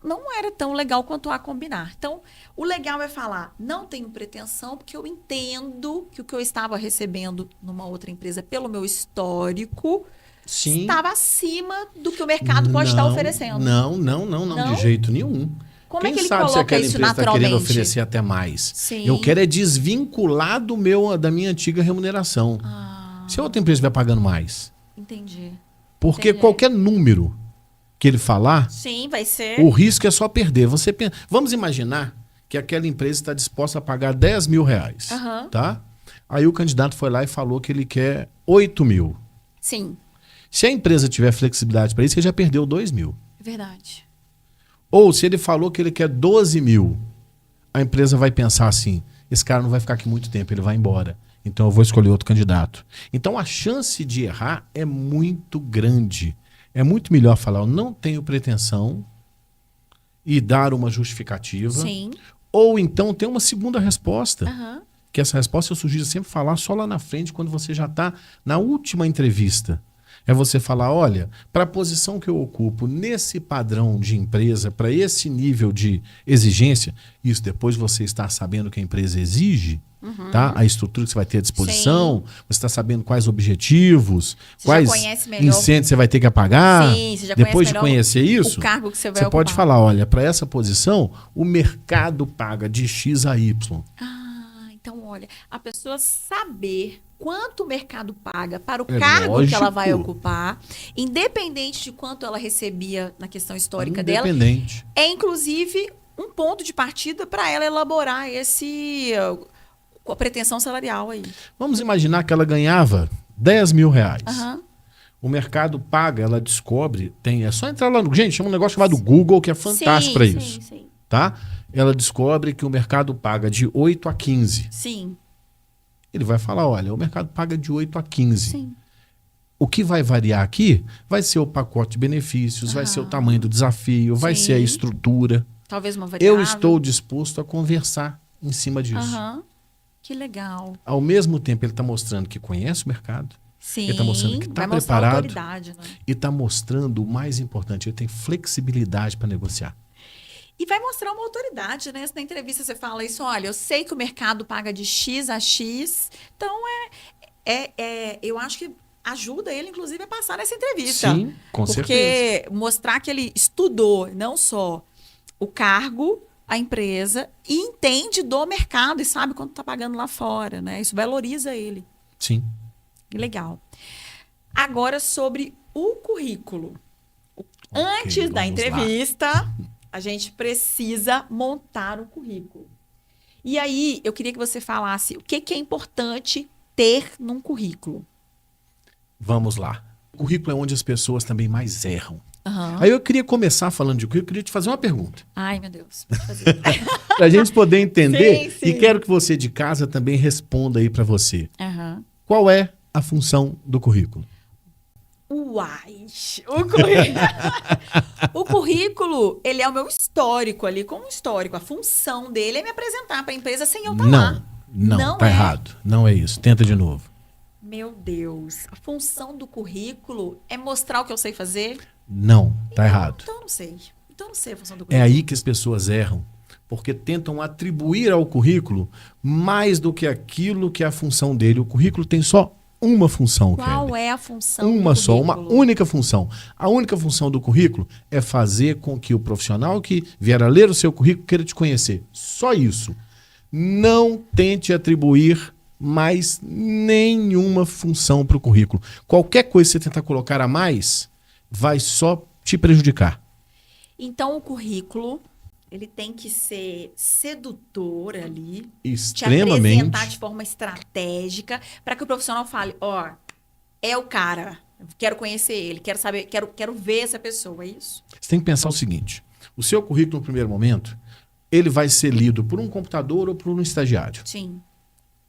não era tão legal quanto a combinar. Então, o legal é falar, não tenho pretensão, porque eu entendo que o que eu estava recebendo numa outra empresa, pelo meu histórico, Sim. estava acima do que o mercado pode estar oferecendo. Não, Não? de jeito nenhum. Como Quem é que ele sabe se coloca aquela isso empresa está naturalmente? querendo oferecer até mais? Sim. Eu quero é desvincular da minha antiga remuneração. Ah, Se a outra empresa estiver pagando mais. entendi. Porque Entendi. qualquer número que ele falar, Sim, vai ser. o risco é só perder. Vamos imaginar que aquela empresa está disposta a pagar 10 mil reais. Aham. Tá? Aí o candidato foi lá e falou que ele quer 8 mil. Sim, Se a empresa tiver flexibilidade para isso, ele já perdeu 2 mil. é verdade. Ou se ele falou que ele quer 12 mil, a empresa vai pensar assim, esse cara não vai ficar aqui muito tempo, ele vai embora. Então eu vou escolher outro candidato. Então a chance de errar é muito grande. É muito melhor falar, eu não tenho pretensão e dar uma justificativa. Sim. Ou então ter uma segunda resposta. Aham. Que essa resposta eu sugiro sempre falar só lá na frente, quando você já está na última entrevista. É você falar, olha, para a posição que eu ocupo nesse padrão de empresa, para esse nível de exigência, isso depois você está sabendo que a empresa exige, tá? A estrutura que você vai ter à disposição, você está sabendo quais objetivos, Você já quais conhece melhor. incêndios você vai ter que apagar. Sim, você já depois conhece de melhor conhecer isso, o cargo que você vai você ocupar. pode falar, olha, para essa posição, o mercado paga de X a Y. Então, olha, a pessoa saber quanto o mercado paga para o É cargo que ela lógico. vai ocupar, independente de quanto ela recebia na questão histórica dela, Independente. é inclusive um ponto de partida para ela elaborar a pretensão salarial aí. Vamos imaginar que ela ganhava 10 mil reais. Aham. O mercado paga, ela descobre, é só entrar lá no... Gente, chama um negócio chamado Google, que é fantástico para isso. Sim. Tá? Ela descobre que o mercado paga de 8 a 15. Sim. Ele vai falar, olha, o mercado paga de 8 a 15. Sim. O que vai variar aqui vai ser o pacote de benefícios, vai ser o tamanho do desafio, vai Sim. ser a estrutura. Talvez uma variável. Eu estou disposto a conversar em cima disso. Aham. Que legal. Ao mesmo tempo, ele está mostrando que conhece o mercado Sim. Ele tá mostrando que tá vai mostrar preparado. autoridade, né? e está mostrando o mais importante, ele tem flexibilidade para negociar. E vai mostrar uma autoridade, né? Se na entrevista você fala isso, olha, eu sei que o mercado paga de X a X, então eu acho que ajuda ele, inclusive, a passar nessa entrevista. Sim, com certeza. Porque mostrar que ele estudou não só o cargo, a empresa, e entende do mercado e sabe quanto está pagando lá fora, né? Isso valoriza ele. Sim. Legal. Agora, sobre o currículo. Antes da vamos entrevista, a gente precisa montar o currículo. E aí, eu queria que você falasse o que é importante ter num currículo. Vamos lá. O currículo é onde as pessoas também mais erram. Aham. Aí eu queria começar falando de currículo, eu queria te fazer uma pergunta. Ai, meu Deus. Pode fazer. Para a gente poder entender, Sim, sim. e quero que você de casa também responda aí para você. Aham. Qual é a função do currículo? Uai! O currículo, ele é o meu histórico ali, como histórico. A função dele é me apresentar para a empresa sem eu estar lá. Não, tá errado. Não é isso. Tenta de novo. Meu Deus. A função do currículo é mostrar o que eu sei fazer? Não, tá errado. Então eu não sei. Então eu não sei a função do É currículo. aí que as pessoas erram, porque tentam atribuir ao currículo mais do que aquilo que é a função dele. O currículo tem só uma função, Qual Kelly. é a função Uma do só, uma currículo? única função. A única função do currículo é fazer com que o profissional que vier a ler o seu currículo queira te conhecer. Só isso. Não tente atribuir mais nenhuma função para o currículo. Qualquer coisa que você tentar colocar a mais vai só te prejudicar. Então o currículo, ele tem que ser sedutor ali, te Extremamente. apresentar de forma estratégica para que o profissional fale, ó, é o cara, quero conhecer ele, quero saber, quero ver essa pessoa, é isso? Você tem que pensar o seguinte: o seu currículo, no primeiro momento, ele vai ser lido por um computador ou por um estagiário. Sim.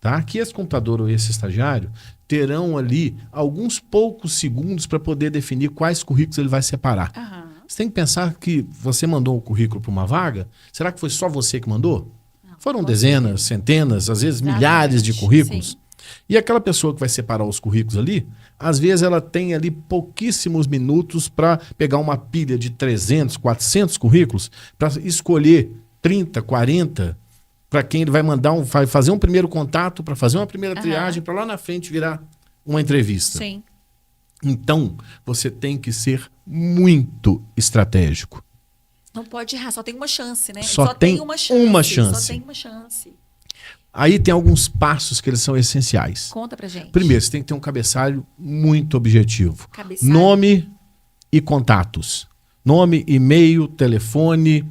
Tá? Que esse computador ou esse estagiário terão ali alguns poucos segundos para poder definir quais currículos ele vai separar. Aham. Você tem que pensar que você mandou um currículo para uma vaga, será que foi só você que mandou? Não, Foram com dezenas, centenas, às vezes Exatamente, milhares de currículos. sim. E aquela pessoa que vai separar os currículos ali, às vezes ela tem ali pouquíssimos minutos para pegar uma pilha de 300, 400 currículos para escolher 30, 40 para quem ele vai mandar vai fazer um primeiro contato, para fazer uma primeira triagem, para lá na frente virar uma entrevista. Sim. Então, você tem que ser muito estratégico. Não pode errar, só tem uma chance, né? Só tem uma chance. Só tem uma chance. Aí tem alguns passos que eles são essenciais. Conta pra gente. Primeiro, você tem que ter um cabeçalho muito objetivo. Cabeçalho. Nome e contatos. Nome, e-mail, telefone,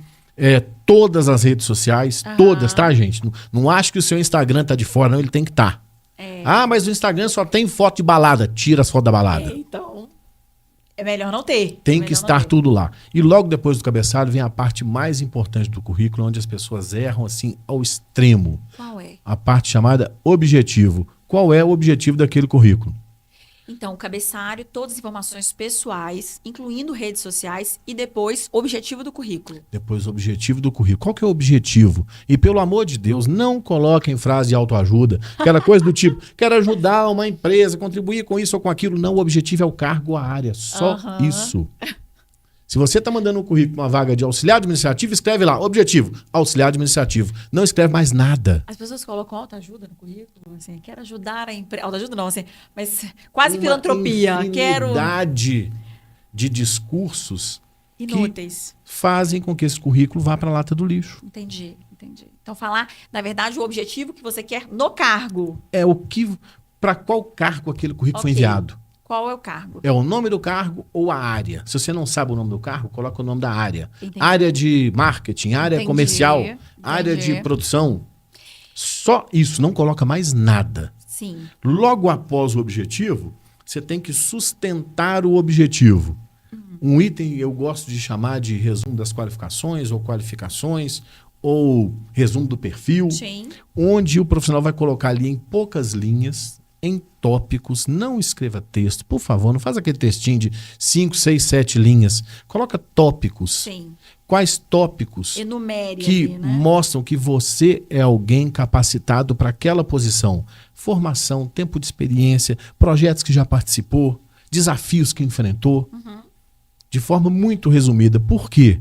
todas as redes sociais, todas, tá, gente? Não acho que o seu Instagram tá de fora, não, ele tem que estar. Ah, mas o Instagram só tem foto de balada. Tira as fotos da balada. Então, é melhor não ter. Tem que estar tudo lá. E logo depois do cabeçalho vem a parte mais importante do currículo, onde as pessoas erram assim ao extremo. Qual é? A parte chamada objetivo. Qual é o objetivo daquele currículo? Então, o cabeçalho, todas as informações pessoais, incluindo redes sociais, e depois, o objetivo do currículo. Depois, o objetivo do currículo. Qual que é o objetivo? E, pelo amor de Deus, não coloquem frase de autoajuda, aquela coisa do tipo, quero ajudar uma empresa, contribuir com isso ou com aquilo. Não, o objetivo é o cargo, a área. Só isso. Se você está mandando um currículo para uma vaga de auxiliar administrativo, escreve lá, objetivo, auxiliar administrativo. Não escreve mais nada. As pessoas colocam autoajuda no currículo, assim, quero ajudar a empresa. Autoajuda não, assim, mas quase Uma filantropia. Quero. infinidade de discursos Inúteis. que fazem com que esse currículo vá para a lata do lixo. Entendi. Então, falar, na verdade, o objetivo que você quer no cargo. É o que, para qual cargo aquele currículo foi enviado. Qual é o cargo? É o nome do cargo ou a área. Se você não sabe o nome do cargo, coloca o nome da área. Entendi. Área de marketing, área comercial, área de produção. Só isso, não coloca mais nada. Sim. Logo após o objetivo, você tem que sustentar o objetivo. Um item eu gosto de chamar de resumo das qualificações ou qualificações ou resumo do perfil, Sim. onde o profissional vai colocar ali em poucas linhas, em tópicos, não escreva texto, por favor, não faz aquele textinho de 5, 6, 7 linhas. Coloca tópicos. Sim. Quais tópicos Enumere que ali, né? mostram que você é alguém capacitado para aquela posição? Formação, tempo de experiência, projetos que já participou, desafios que enfrentou. De forma muito resumida. Por quê?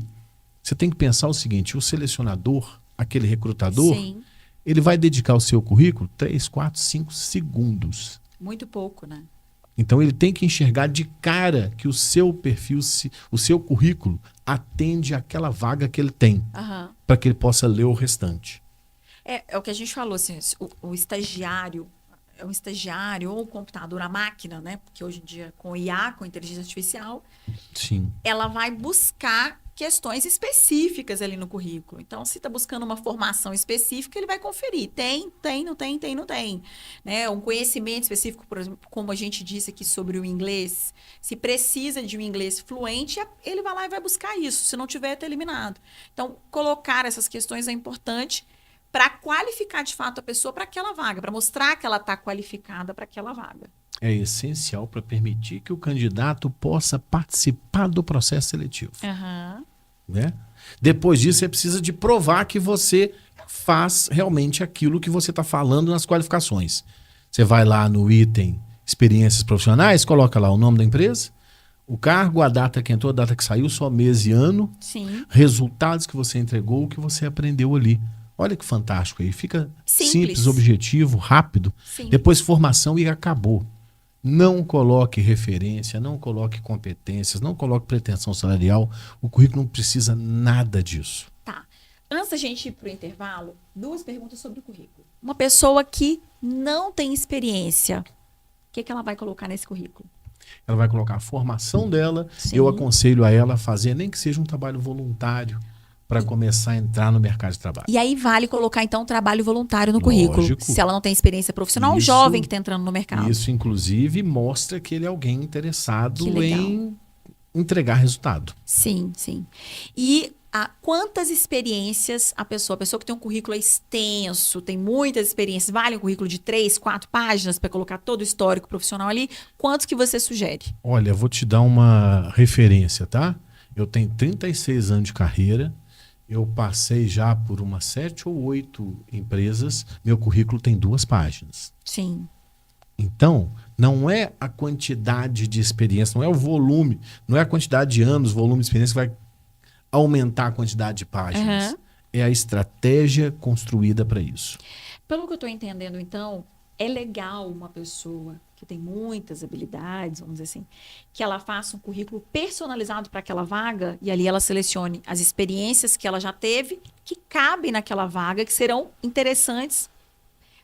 Você tem que pensar o seguinte, o selecionador, aquele recrutador, Sim. ele vai dedicar ao seu currículo 3, 4, 5 segundos. Muito pouco, né? Então ele tem que enxergar de cara que o seu perfil, o seu currículo atende àquela vaga que ele tem, para que ele possa ler o restante. É o que a gente falou, assim, o estagiário, é um estagiário ou um computador, a máquina, né? Porque hoje em dia, com IA, com inteligência artificial, Sim. ela vai buscar questões específicas ali no currículo. Então, se está buscando uma formação específica, ele vai conferir. Tem, não tem. Né? Um conhecimento específico, por exemplo, como a gente disse aqui sobre o inglês. Se precisa de um inglês fluente, ele vai lá e vai buscar isso. Se não tiver, está eliminado. Então, colocar essas questões é importante para qualificar, de fato, a pessoa para aquela vaga, para mostrar que ela está qualificada para aquela vaga. é essencial para permitir que o candidato possa participar do processo seletivo. Aham. Né? Depois disso, você precisa de provar que você faz realmente aquilo que você está falando nas qualificações. Você vai lá no item experiências profissionais, coloca lá o nome da empresa, o cargo, a data que entrou, a data que saiu, só mês e ano, Sim. resultados que você entregou, o que você aprendeu ali. Olha que fantástico aí. Fica simples, objetivo, rápido. Sim. Depois formação e acabou. Não coloque referência, não coloque competências, não coloque pretensão salarial. O currículo não precisa nada disso. Tá. Antes da gente ir para o intervalo, 2 perguntas sobre o currículo. Uma pessoa que não tem experiência, o que ela vai colocar nesse currículo? Ela vai colocar a formação dela. Sim. Eu aconselho a ela a fazer, nem que seja um trabalho voluntário, para começar a entrar no mercado de trabalho. E aí vale colocar, então, trabalho voluntário no currículo. Lógico. Se ela não tem experiência profissional, um Isso- jovem que está entrando no mercado. Isso, inclusive, mostra que ele é alguém interessado Que legal. em entregar resultado. Sim, sim. E quantas experiências a pessoa que tem um currículo extenso, tem muitas experiências, vale um currículo de 3, 4 páginas para colocar todo o histórico profissional ali? Quantos que você sugere? Olha, eu vou te dar uma referência, tá? Eu tenho 36 anos de carreira, eu passei já por umas 7 ou 8 empresas, meu currículo tem 2 páginas. Sim. Então, não é a quantidade de experiência, não é o volume, não é a quantidade de anos, volume de experiência que vai aumentar a quantidade de páginas. Aham. É a estratégia construída para isso. Pelo que eu estou entendendo, então, é legal uma pessoa que tem muitas habilidades, vamos dizer assim, que ela faça um currículo personalizado para aquela vaga e ali ela selecione as experiências que ela já teve, que cabem naquela vaga, que serão interessantes.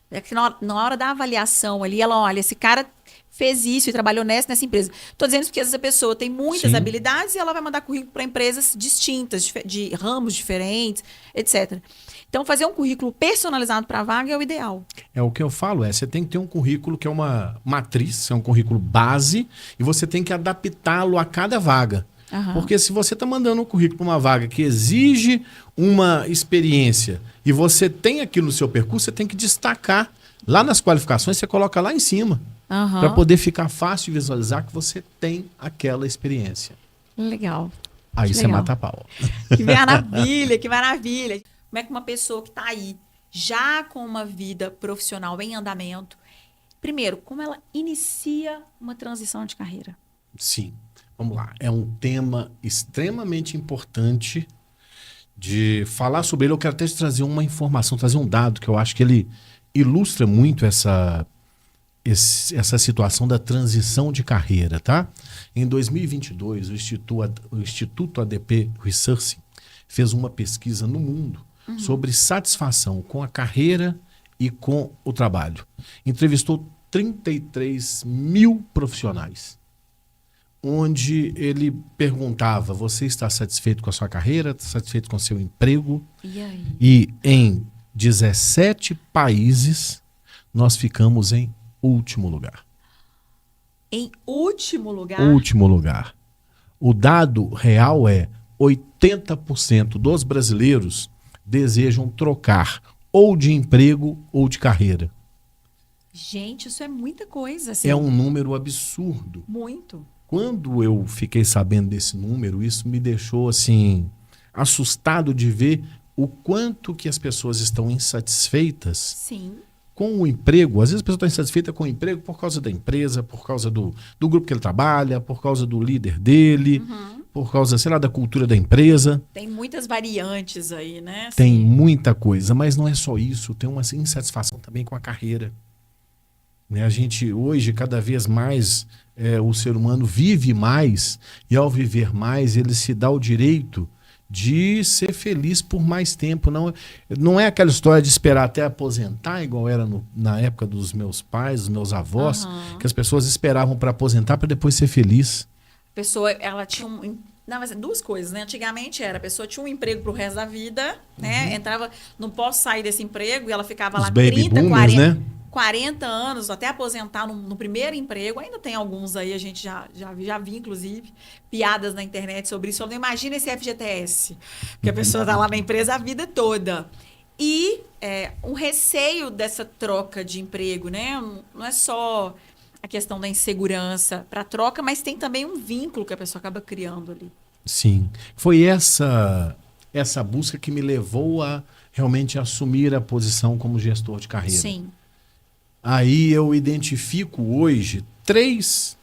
É que na hora da avaliação ali, ela olha, esse cara fez isso e trabalhou nessa empresa. Estou dizendo isso porque essa pessoa tem muitas Sim. habilidades e ela vai mandar currículo para empresas distintas, de ramos diferentes, etc. Então, fazer um currículo personalizado para a vaga é o ideal. É o que eu falo, você tem que ter um currículo que é uma matriz, é um currículo base, e você tem que adaptá-lo a cada vaga. Aham. Porque se você está mandando um currículo para uma vaga que exige uma experiência e você tem aquilo no seu percurso, você tem que destacar. Lá nas qualificações, você coloca lá em cima, Aham. para poder ficar fácil visualizar que você tem aquela experiência. Legal. Aí Que você legal. mata a pau. Que maravilha, que maravilha. Como é que uma pessoa que está aí, já com uma vida profissional em andamento, primeiro, como ela inicia uma transição de carreira? Sim, vamos lá. É um tema extremamente importante de falar sobre ele. Eu quero até te trazer uma informação, trazer um dado que eu acho que ele ilustra muito essa situação da transição de carreira, tá? Em 2022, o Instituto ADP Research fez uma pesquisa no mundo sobre satisfação com a carreira e com o trabalho. Entrevistou 33 mil profissionais, onde ele perguntava: você está satisfeito com a sua carreira? Está satisfeito com o seu emprego? E aí? E em 17 países, nós ficamos em último lugar. Em último lugar, Último lugar. O dado real é 80% dos brasileiros desejam trocar ou de emprego ou de carreira. gente, isso é muita coisa. Assim, É um número absurdo. muito. Quando eu fiquei sabendo desse número, isso me deixou assim assustado de ver o quanto que as pessoas estão insatisfeitas Sim. com o emprego. Às vezes a pessoa está insatisfeita com o emprego por causa da empresa, por causa do grupo que ele trabalha, por causa do líder dele, por causa, sei lá, da cultura da empresa. Tem muitas variantes aí, né? Tem Assim, muita coisa, mas não é só isso. Tem uma insatisfação também com a carreira. Né? A gente, hoje, cada vez mais, o ser humano vive mais, e ao viver mais, ele se dá o direito de ser feliz por mais tempo. Não é aquela história de esperar até aposentar, igual era na época dos meus pais, dos meus avós, que as pessoas esperavam para aposentar para depois ser feliz. a pessoa, ela tinha não, mas 2 coisas, né? Antigamente a pessoa tinha um emprego pro resto da vida, né? Entrava, não posso sair desse emprego, e ela ficava Os lá baby 30, boomers, 40, né? 40 anos, até aposentar no primeiro emprego. Ainda tem alguns aí, a gente já vi, inclusive, piadas na internet sobre isso. Falando, imagina esse FGTS, que a pessoa está lá na empresa a vida toda. E um receio dessa troca de emprego, né? Não é só a questão da insegurança para troca, mas tem também um vínculo que a pessoa acaba criando ali. Sim. Foi essa busca que me levou a realmente assumir a posição como gestor de carreira. Sim. Aí eu identifico hoje 3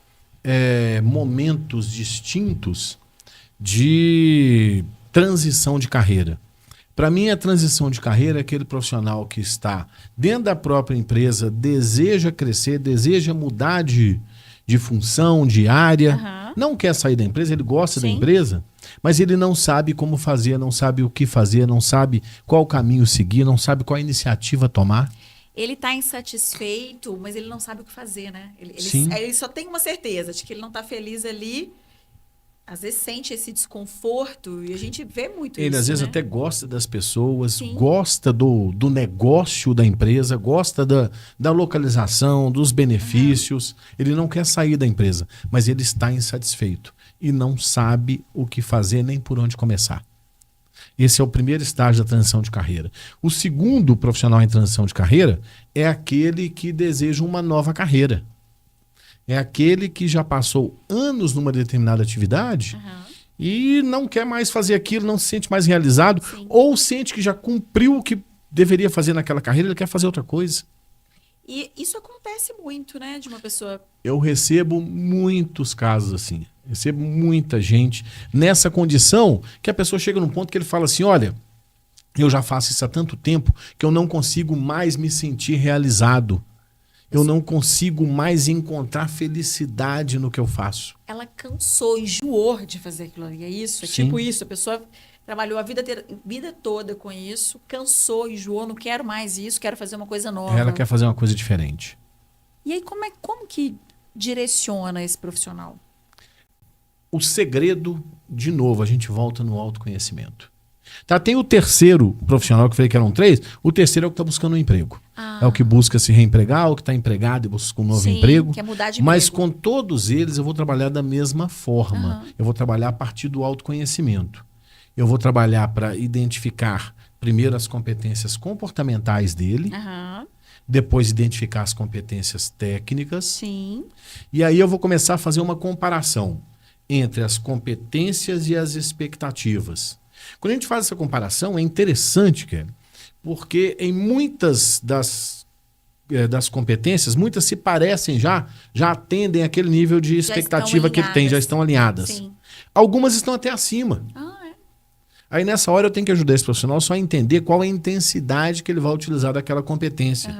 momentos distintos de transição de carreira. Para mim, a transição de carreira é aquele profissional que está dentro da própria empresa, deseja crescer, deseja mudar de função, de área, não quer sair da empresa, ele gosta da empresa, mas ele não sabe como fazer, não sabe o que fazer, não sabe qual caminho seguir, não sabe qual iniciativa tomar. Ele está insatisfeito, mas ele não sabe o que fazer, né? Sim. Ele só tem uma certeza de que ele não está feliz ali. Às vezes sente esse desconforto e a gente vê muito Ele isso, às vezes né? até gosta das pessoas, Sim. gosta do negócio da empresa, gosta da localização, dos benefícios. Ele não quer sair da empresa, mas ele está insatisfeito e não sabe o que fazer nem por onde começar. Esse é o primeiro estágio da transição de carreira. O segundo profissional em transição de carreira é aquele que deseja uma nova carreira. É aquele que já passou anos numa determinada atividade e não quer mais fazer aquilo, não se sente mais realizado, ou sente que já cumpriu o que deveria fazer naquela carreira, ele quer fazer outra coisa. E isso acontece muito, né? De uma pessoa... Eu recebo muitos casos assim. Recebo muita gente nessa condição que a pessoa chega num ponto que ele fala assim, olha, eu já faço isso há tanto tempo que eu não consigo mais me sentir realizado. Eu não consigo mais encontrar felicidade no que eu faço. Ela cansou, enjoou de fazer aquilo ali. É isso? É Sim. tipo isso. A pessoa trabalhou a vida toda com isso, cansou, enjoou, não quero mais isso, quero fazer uma coisa nova. Ela quer fazer uma coisa diferente. E aí, como que direciona esse profissional? O segredo, de novo, a gente volta no autoconhecimento. Tá, tem o terceiro profissional, que eu falei que eram 3. O terceiro é o que está buscando um emprego. É o que busca se reempregar, o que está empregado e busca um novo emprego. Quer mudar de Mas emprego. com todos eles eu vou trabalhar da mesma forma. Eu vou trabalhar a partir do autoconhecimento. Eu vou trabalhar para identificar primeiro as competências comportamentais dele, depois identificar as competências técnicas. Sim. E aí eu vou começar a fazer uma comparação entre as competências e as expectativas. Quando a gente faz essa comparação, é interessante, Kelly, porque em muitas das competências, muitas se parecem já atendem aquele nível de expectativa que ele tem, já estão alinhadas. Sim. Algumas estão até acima. É. Aí nessa hora eu tenho que ajudar esse profissional só a entender qual é a intensidade que ele vai utilizar daquela competência,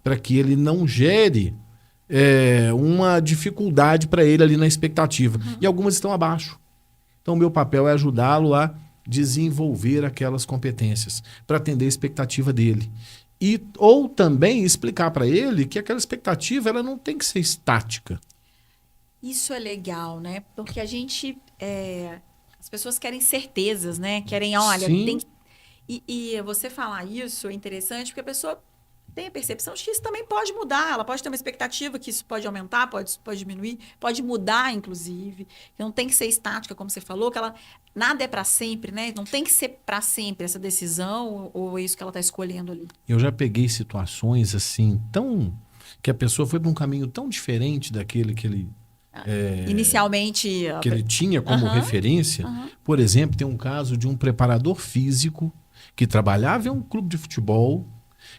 para que ele não gere uma dificuldade para ele ali na expectativa. E algumas estão abaixo. Então o meu papel é ajudá-lo a desenvolver aquelas competências para atender a expectativa dele. Ou também explicar para ele que aquela expectativa ela não tem que ser estática. Isso é legal, né? Porque a gente... as pessoas querem certezas, né? Querem, olha... Sim. E você falar isso é interessante porque a pessoa tem a percepção de que isso também pode mudar. Ela pode ter uma expectativa que isso pode aumentar, pode diminuir, pode mudar, inclusive. Que não tem que ser estática, como você falou, que nada é para sempre, né? Não tem que ser para sempre essa decisão ou isso que ela está escolhendo ali. Eu já peguei situações assim, que a pessoa foi para um caminho tão diferente daquele que ele... Inicialmente... que ele tinha como referência. Por exemplo, tem um caso de um preparador físico que trabalhava em um clube de futebol,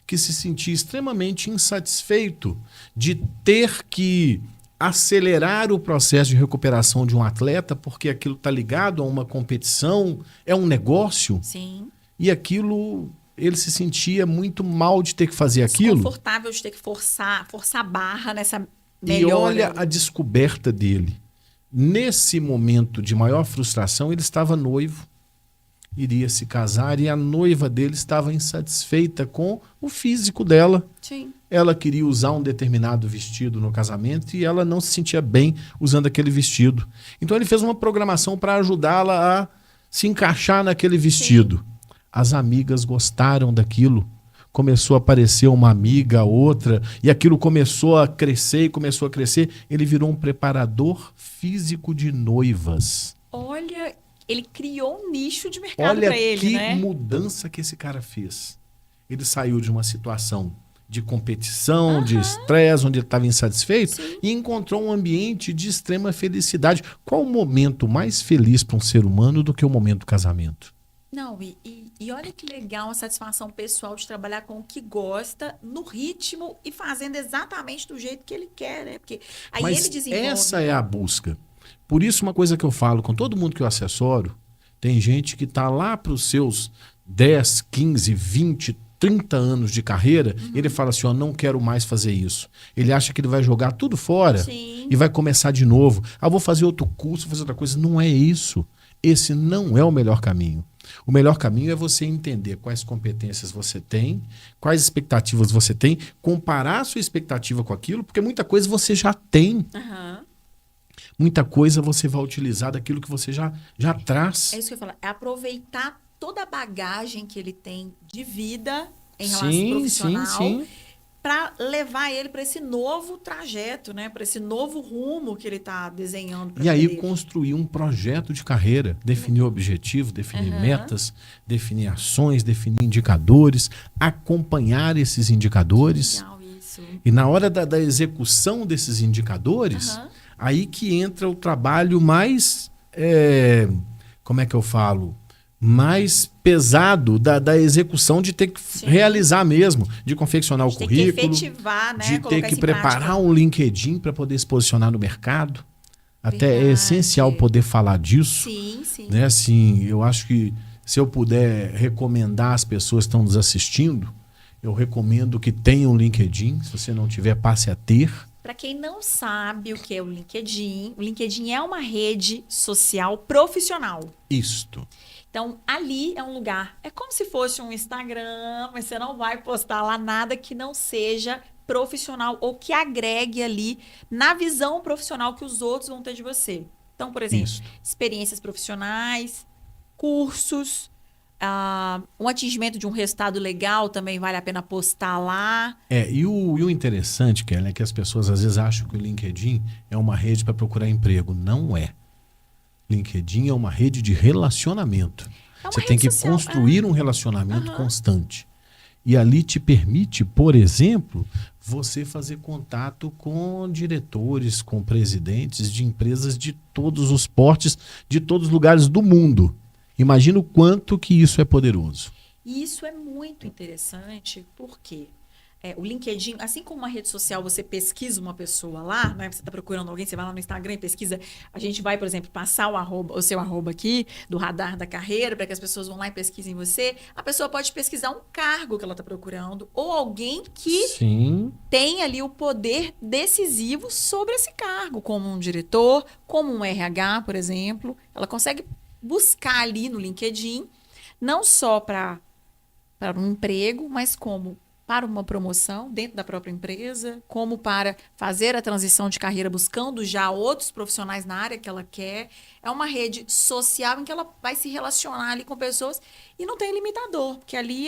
que se sentia extremamente insatisfeito de ter que acelerar o processo de recuperação de um atleta, porque aquilo está ligado a uma competição, é um negócio. Sim. E aquilo, ele se sentia muito mal de ter que fazer aquilo. Desconfortável de ter que forçar a barra nessa melhora. E olha a descoberta dele. Nesse momento de maior frustração, ele estava noivo, iria se casar e a noiva dele estava insatisfeita com o físico dela. Sim. Ela queria usar um determinado vestido no casamento e ela não se sentia bem usando aquele vestido. Então ele fez uma programação para ajudá-la a se encaixar naquele vestido. Sim. As amigas gostaram daquilo. Começou a aparecer uma amiga, outra, e aquilo começou a crescer e começou a crescer. Ele virou um preparador físico de noivas. Olha... Ele criou um nicho de mercado para ele, né? Olha que mudança que esse cara fez. Ele saiu de uma situação de competição, de estresse, onde ele estava insatisfeito, e encontrou um ambiente de extrema felicidade. Qual o momento mais feliz para um ser humano do que o momento do casamento? Não, e olha que legal a satisfação pessoal de trabalhar com o que gosta, no ritmo e fazendo exatamente do jeito que ele quer, né? Porque aí Mas ele desenvolve. essa é a busca. Por isso, uma coisa que eu falo com todo mundo que eu assessoro, tem gente que está lá para os seus 10, 15, 20, 30 anos de carreira, ele fala assim, ó, não quero mais fazer isso. Ele acha que ele vai jogar tudo fora e vai começar de novo. Ah, vou fazer outro curso, vou fazer outra coisa. Não é isso. Esse não é o melhor caminho. O melhor caminho é você entender quais competências você tem, quais expectativas você tem, comparar a sua expectativa com aquilo, porque muita coisa você já tem. Muita coisa você vai utilizar daquilo que você já traz. É isso que eu falo. É aproveitar toda a bagagem que ele tem de vida em relação profissional para levar ele para esse novo trajeto, né? Para esse novo rumo que ele está desenhando. E aí construir um projeto de carreira, definir objetivo, definir metas, definir ações, definir indicadores, acompanhar esses indicadores. Legal isso. E na hora da execução desses indicadores, aí que entra o trabalho mais, como é que eu falo? Mais pesado da execução de ter que realizar mesmo, de confeccionar o currículo, ter que efetivar, né? de ter que preparar um LinkedIn para poder se posicionar no mercado. Até é essencial poder falar disso. Sim. Né? Assim, eu acho que se eu puder recomendar às pessoas que estão nos assistindo, eu recomendo que tenham um LinkedIn. Se você não tiver, passe a ter. Para quem não sabe o que é o LinkedIn é uma rede social profissional. Isto. Então, ali é um lugar, é como se fosse um Instagram, mas você não vai postar lá nada que não seja profissional ou que agregue ali na visão profissional que os outros vão ter de você. Então, por exemplo, experiências profissionais, cursos, um atingimento de um resultado legal também vale a pena postar lá. E o interessante, Kelly, é que as pessoas às vezes acham que o LinkedIn é uma rede para procurar emprego. Não é. LinkedIn é uma rede de relacionamento. Você tem que construir um relacionamento constante. E ali te permite, por exemplo, você fazer contato com diretores, com presidentes de empresas de todos os portes, de todos os lugares do mundo. Imagina o quanto que isso é poderoso. E isso é muito interessante, porque o LinkedIn, assim como uma rede social, você pesquisa uma pessoa lá, né? Você está procurando alguém, você vai lá no Instagram e pesquisa. A gente vai, por exemplo, passar o seu arroba aqui, do radar da carreira, para que as pessoas vão lá e pesquisem você. A pessoa pode pesquisar um cargo que ela está procurando, ou alguém que tem ali o poder decisivo sobre esse cargo, como um diretor, como um RH, por exemplo. Ela consegue buscar ali no LinkedIn, não só para um emprego, mas como para uma promoção dentro da própria empresa, como para fazer a transição de carreira buscando já outros profissionais na área que ela quer. É uma rede social em que ela vai se relacionar ali com pessoas e não tem limitador, porque ali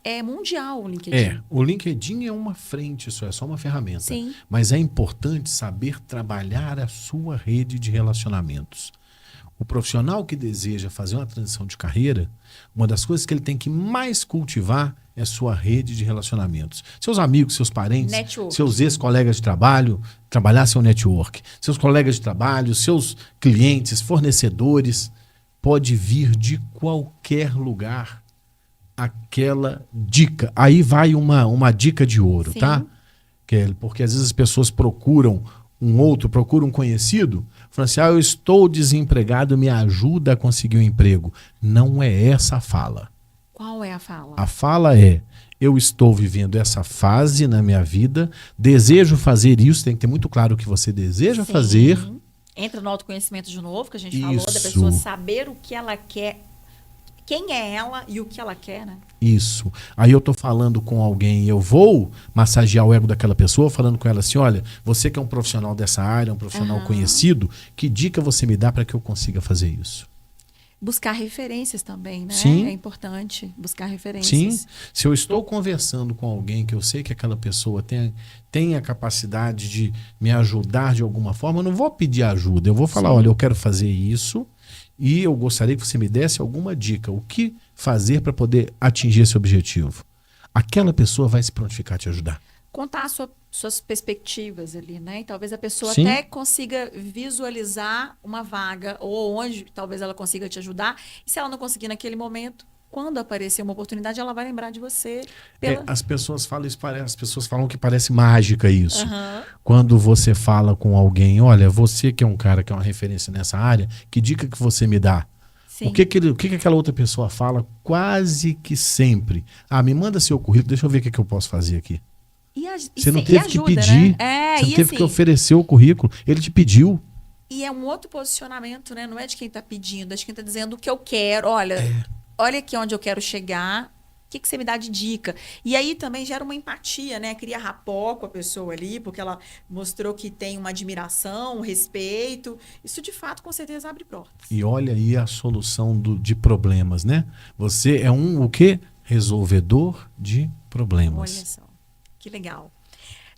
é mundial o LinkedIn. O LinkedIn é uma frente, isso é só uma ferramenta. Sim. Mas é importante saber trabalhar a sua rede de relacionamentos. O profissional que deseja fazer uma transição de carreira, uma das coisas que ele tem que mais cultivar é sua rede de relacionamentos. Seus amigos, seus parentes, seus ex-colegas de trabalho, trabalhar seu network. Seus colegas de trabalho, seus clientes, fornecedores, pode vir de qualquer lugar aquela dica. Aí vai uma dica de ouro, tá? Porque às vezes as pessoas procuram um conhecido, falando assim, eu estou desempregado, me ajuda a conseguir um emprego. Não é essa a fala. Qual é a fala? A fala é, eu estou vivendo essa fase na minha vida, desejo fazer isso, tem que ter muito claro o que você deseja fazer. Entra no autoconhecimento de novo, que a gente falou, da pessoa saber o que ela quer, quem é ela e o que ela quer, né? Isso. Aí eu tô falando com alguém, eu vou massagear o ego daquela pessoa, falando com ela assim, olha, você que é um profissional dessa área, um profissional conhecido, que dica você me dá para que eu consiga fazer isso? Buscar referências também, né? Sim. É importante buscar referências. Sim. Se eu estou conversando com alguém que eu sei que aquela pessoa tem a capacidade de me ajudar de alguma forma, eu não vou pedir ajuda. Eu vou falar, olha, eu quero fazer isso e eu gostaria que você me desse alguma dica. O que fazer para poder atingir esse objetivo? aquela pessoa vai se prontificar a te ajudar. Contar suas perspectivas ali, né? E talvez a pessoa Sim. até consiga visualizar uma vaga ou onde talvez ela consiga te ajudar. E se ela não conseguir naquele momento, quando aparecer uma oportunidade, ela vai lembrar de você. As pessoas falam isso, as pessoas falam que parece mágica isso. Aham. Quando você fala com alguém, olha, você que é um cara que é uma referência nessa área, que dica que você me dá? Sim. O que aquela outra pessoa fala quase que sempre? Ah, me manda seu currículo, deixa eu ver o que eu posso fazer aqui. Você não teve que pedir, né? você não teve que oferecer o currículo, ele te pediu. E é um outro posicionamento, né? Não é de quem está pedindo, é de quem está dizendo o que eu quero. Olha aqui onde eu quero chegar, o que você me dá de dica? E aí também gera uma empatia, né? Cria rapport com a pessoa ali, porque ela mostrou que tem uma admiração, um respeito. Isso, de fato, com certeza abre portas. E olha aí a solução de problemas, né? Você é o quê? Resolvedor de problemas. Olha só, que legal.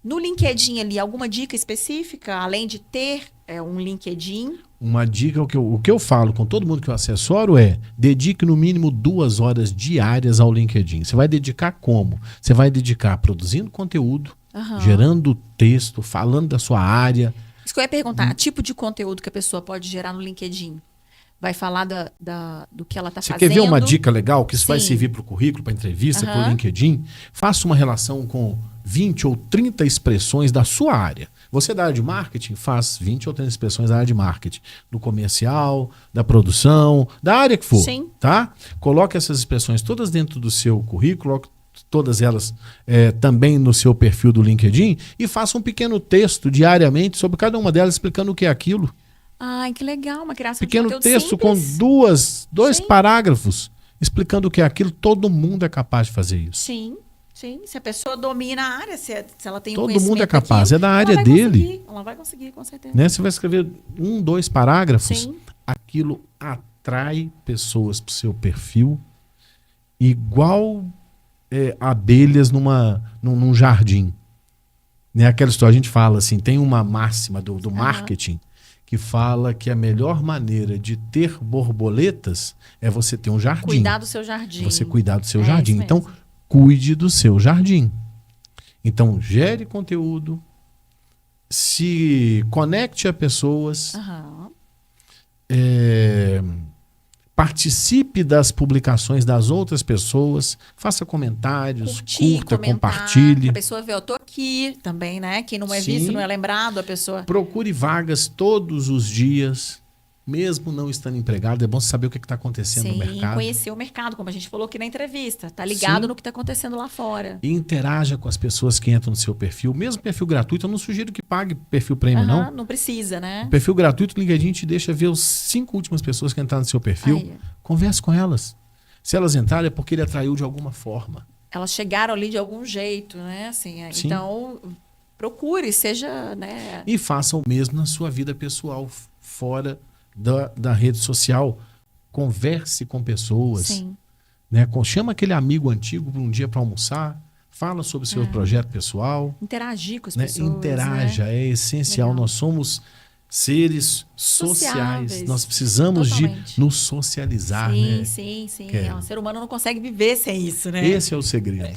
No LinkedIn ali, alguma dica específica, além de ter um LinkedIn? Uma dica, o que eu falo com todo mundo que eu assessoro é: dedique no mínimo 2 horas diárias ao LinkedIn. Você vai dedicar como? Você vai dedicar produzindo conteúdo, gerando texto, falando da sua área. Isso que eu ia perguntar, tipo de conteúdo que a pessoa pode gerar no LinkedIn? Vai falar do que ela está fazendo? Você quer ver uma dica legal que isso vai Sim. servir para o currículo, para entrevista, para o LinkedIn? Faça uma relação com 20 ou 30 expressões da sua área. Você da área de marketing, faz 20 ou 30 expressões da área de marketing. Do comercial, da produção, da área que for. Sim. Tá? Coloque essas expressões todas dentro do seu currículo, todas elas também no seu perfil do LinkedIn, e faça um pequeno texto diariamente sobre cada uma delas, explicando o que é aquilo. Ai, que legal, uma criação Pequeno de conteúdo texto simples. com dois Sim. parágrafos explicando o que é aquilo. Todo mundo é capaz de fazer isso. Sim, sim. Se a pessoa domina a área, se ela tem Todo conhecimento mundo é capaz, daquilo, é da ela área vai dele. conseguir, ela vai conseguir, com certeza. Né? Você vai escrever 1, 2 parágrafos, Sim. aquilo atrai pessoas para o seu perfil, igual abelhas num jardim. Né? Aquela história, a gente fala assim, tem uma máxima do marketing que fala que a melhor maneira de ter borboletas é você ter um jardim. Cuidar do seu jardim. Você cuidar do seu É jardim. isso Então, mesmo. cuide do seu jardim. Então, gere conteúdo, se conecte a pessoas, Aham. participe das publicações das outras pessoas, faça comentários, curta, comentar, compartilhe. A pessoa vê, eu tô aqui também, né? Quem não é Sim. visto, não é lembrado, a pessoa... Procure vagas todos os dias, mesmo não estando empregado. É bom saber o que está acontecendo no mercado. Conhecer o mercado, como a gente falou aqui na entrevista. Tá ligado Sim. no que está acontecendo lá fora. E interaja com as pessoas que entram no seu perfil. Mesmo perfil gratuito, eu não sugiro que pague perfil premium, não. Não precisa, né? O perfil gratuito, o LinkedIn te deixa ver os 5 últimas pessoas que entraram no seu perfil. Aí. Converse com elas. Se elas entrarem é porque ele atraiu de alguma forma. Elas chegaram ali de algum jeito, né? Assim, Sim. então, procure, seja, né? E faça o mesmo na sua vida pessoal, fora da rede social. Converse com pessoas. Sim. Né? Chama aquele amigo antigo para um dia para almoçar. Fala sobre o seu projeto pessoal. Interagir com as Né? pessoas. Interaja, né? é essencial. Legal. Nós somos seres sociais. Sociáveis. Nós precisamos Totalmente. de nos socializar. Sim, Né? sim, sim. Que O ser humano não consegue viver sem isso, né? Esse é o segredo.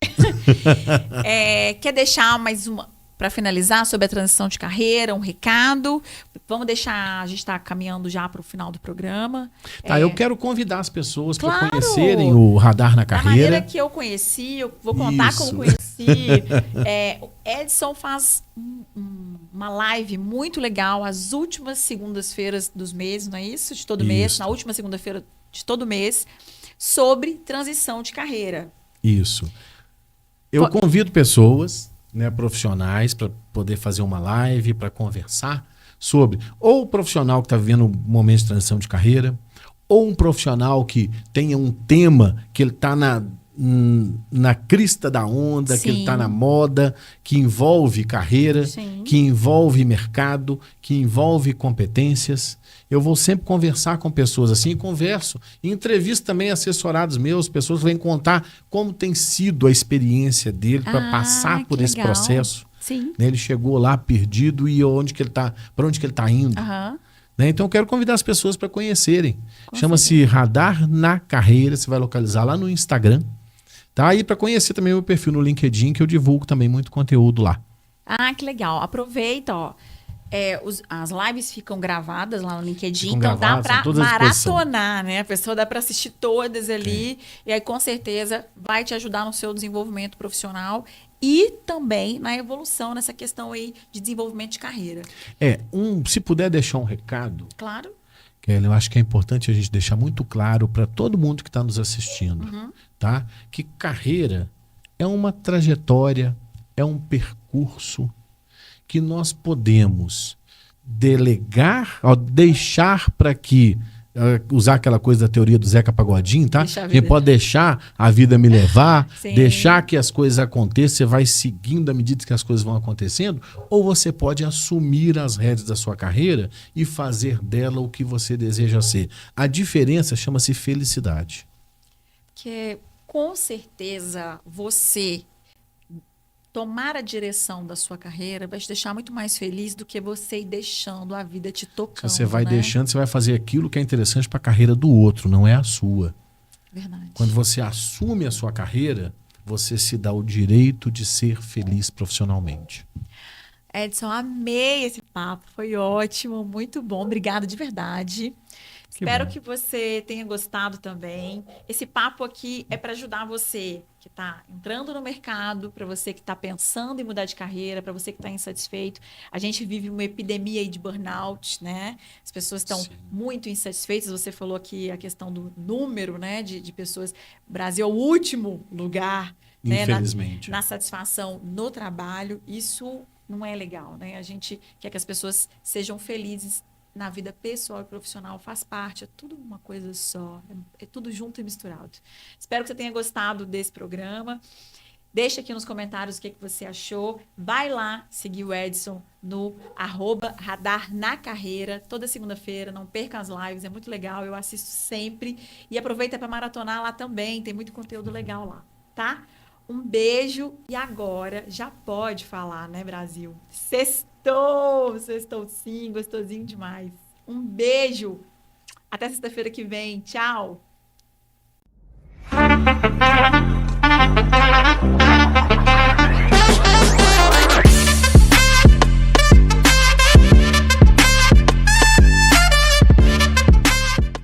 Quer deixar mais uma, para finalizar, sobre a transição de carreira, um recado? Vamos deixar, a gente está caminhando já para o final do programa. Tá, eu quero convidar as pessoas para Claro! conhecerem o Radar na Da maneira Carreira. que eu conheci, eu vou contar Isso. como conheci. O Edson faz uma live muito legal às últimas segundas-feiras dos meses, não é isso? De todo mês, Isso. na última segunda-feira de todo mês, sobre transição de carreira. Isso. Eu convido pessoas, né, profissionais, para poder fazer uma live, para conversar sobre ou o profissional que está vivendo um momento de transição de carreira, ou um profissional que tenha um tema que ele está na crista da onda, que ele está na moda, que envolve carreira, Sim. que envolve mercado, que envolve competências. Eu vou sempre conversar com pessoas assim, e converso. E entrevisto também assessorados meus, pessoas que vêm contar como tem sido a experiência dele para passar por que esse legal. processo. Sim. Né? Ele chegou lá perdido e para onde que ele está indo. Aham. Né? Então eu quero convidar as pessoas para conhecerem. Com Chama-se Radar na Carreira, você vai localizar lá no Instagram. Tá? E para conhecer também o meu perfil no LinkedIn, que eu divulgo também muito conteúdo lá. Ah, que legal. Aproveita, ó. As lives ficam gravadas lá no LinkedIn, Ficam então dá gravadas, são para todas à disposição. maratonar, né? A pessoa dá para assistir todas ali, e aí com certeza vai te ajudar no seu desenvolvimento profissional e também na evolução nessa questão aí de desenvolvimento de carreira. Se puder deixar um recado, Claro. Kelly, eu acho que é importante a gente deixar muito claro para todo mundo que está nos assistindo, tá? Que carreira é uma trajetória, é um percurso que nós podemos delegar, deixar para que, usar aquela coisa da teoria do Zeca Pagodinho, tá? A gente pode deixar a vida me levar, deixar que as coisas aconteçam, você vai seguindo à medida que as coisas vão acontecendo, ou você pode assumir as rédeas da sua carreira e fazer dela o que você deseja ser. A diferença chama-se felicidade. Que com certeza você tomar a direção da sua carreira vai te deixar muito mais feliz do que você ir deixando a vida te tocando. Se você vai deixando, você vai fazer aquilo que é interessante para a carreira do outro, não é a sua. Verdade. Quando você assume a sua carreira, você se dá o direito de ser feliz profissionalmente. Edson, amei esse papo, foi ótimo, muito bom, obrigada de verdade. Espero que você tenha gostado também. Esse papo aqui é para ajudar você que está entrando no mercado, para você que está pensando em mudar de carreira, para você que está insatisfeito. A gente vive uma epidemia aí de burnout, né? As pessoas estão muito insatisfeitas. Você falou aqui a questão do número, né, de pessoas. O Brasil é o último lugar, infelizmente, né, na satisfação no trabalho. Isso não é legal, né? A gente quer que as pessoas sejam felizes na vida pessoal e profissional, faz parte, é tudo uma coisa só, é tudo junto e misturado. Espero que você tenha gostado desse programa. Deixa aqui nos comentários o que você achou. Vai lá seguir o Edson no @radarnacarreira, toda segunda-feira, não perca as lives, é muito legal, eu assisto sempre. E aproveita para maratonar lá também, tem muito conteúdo legal lá, tá? Um beijo e agora já pode falar, né, Brasil? Sextou sim, gostosinho demais. Um beijo. Até sexta-feira que vem. Tchau.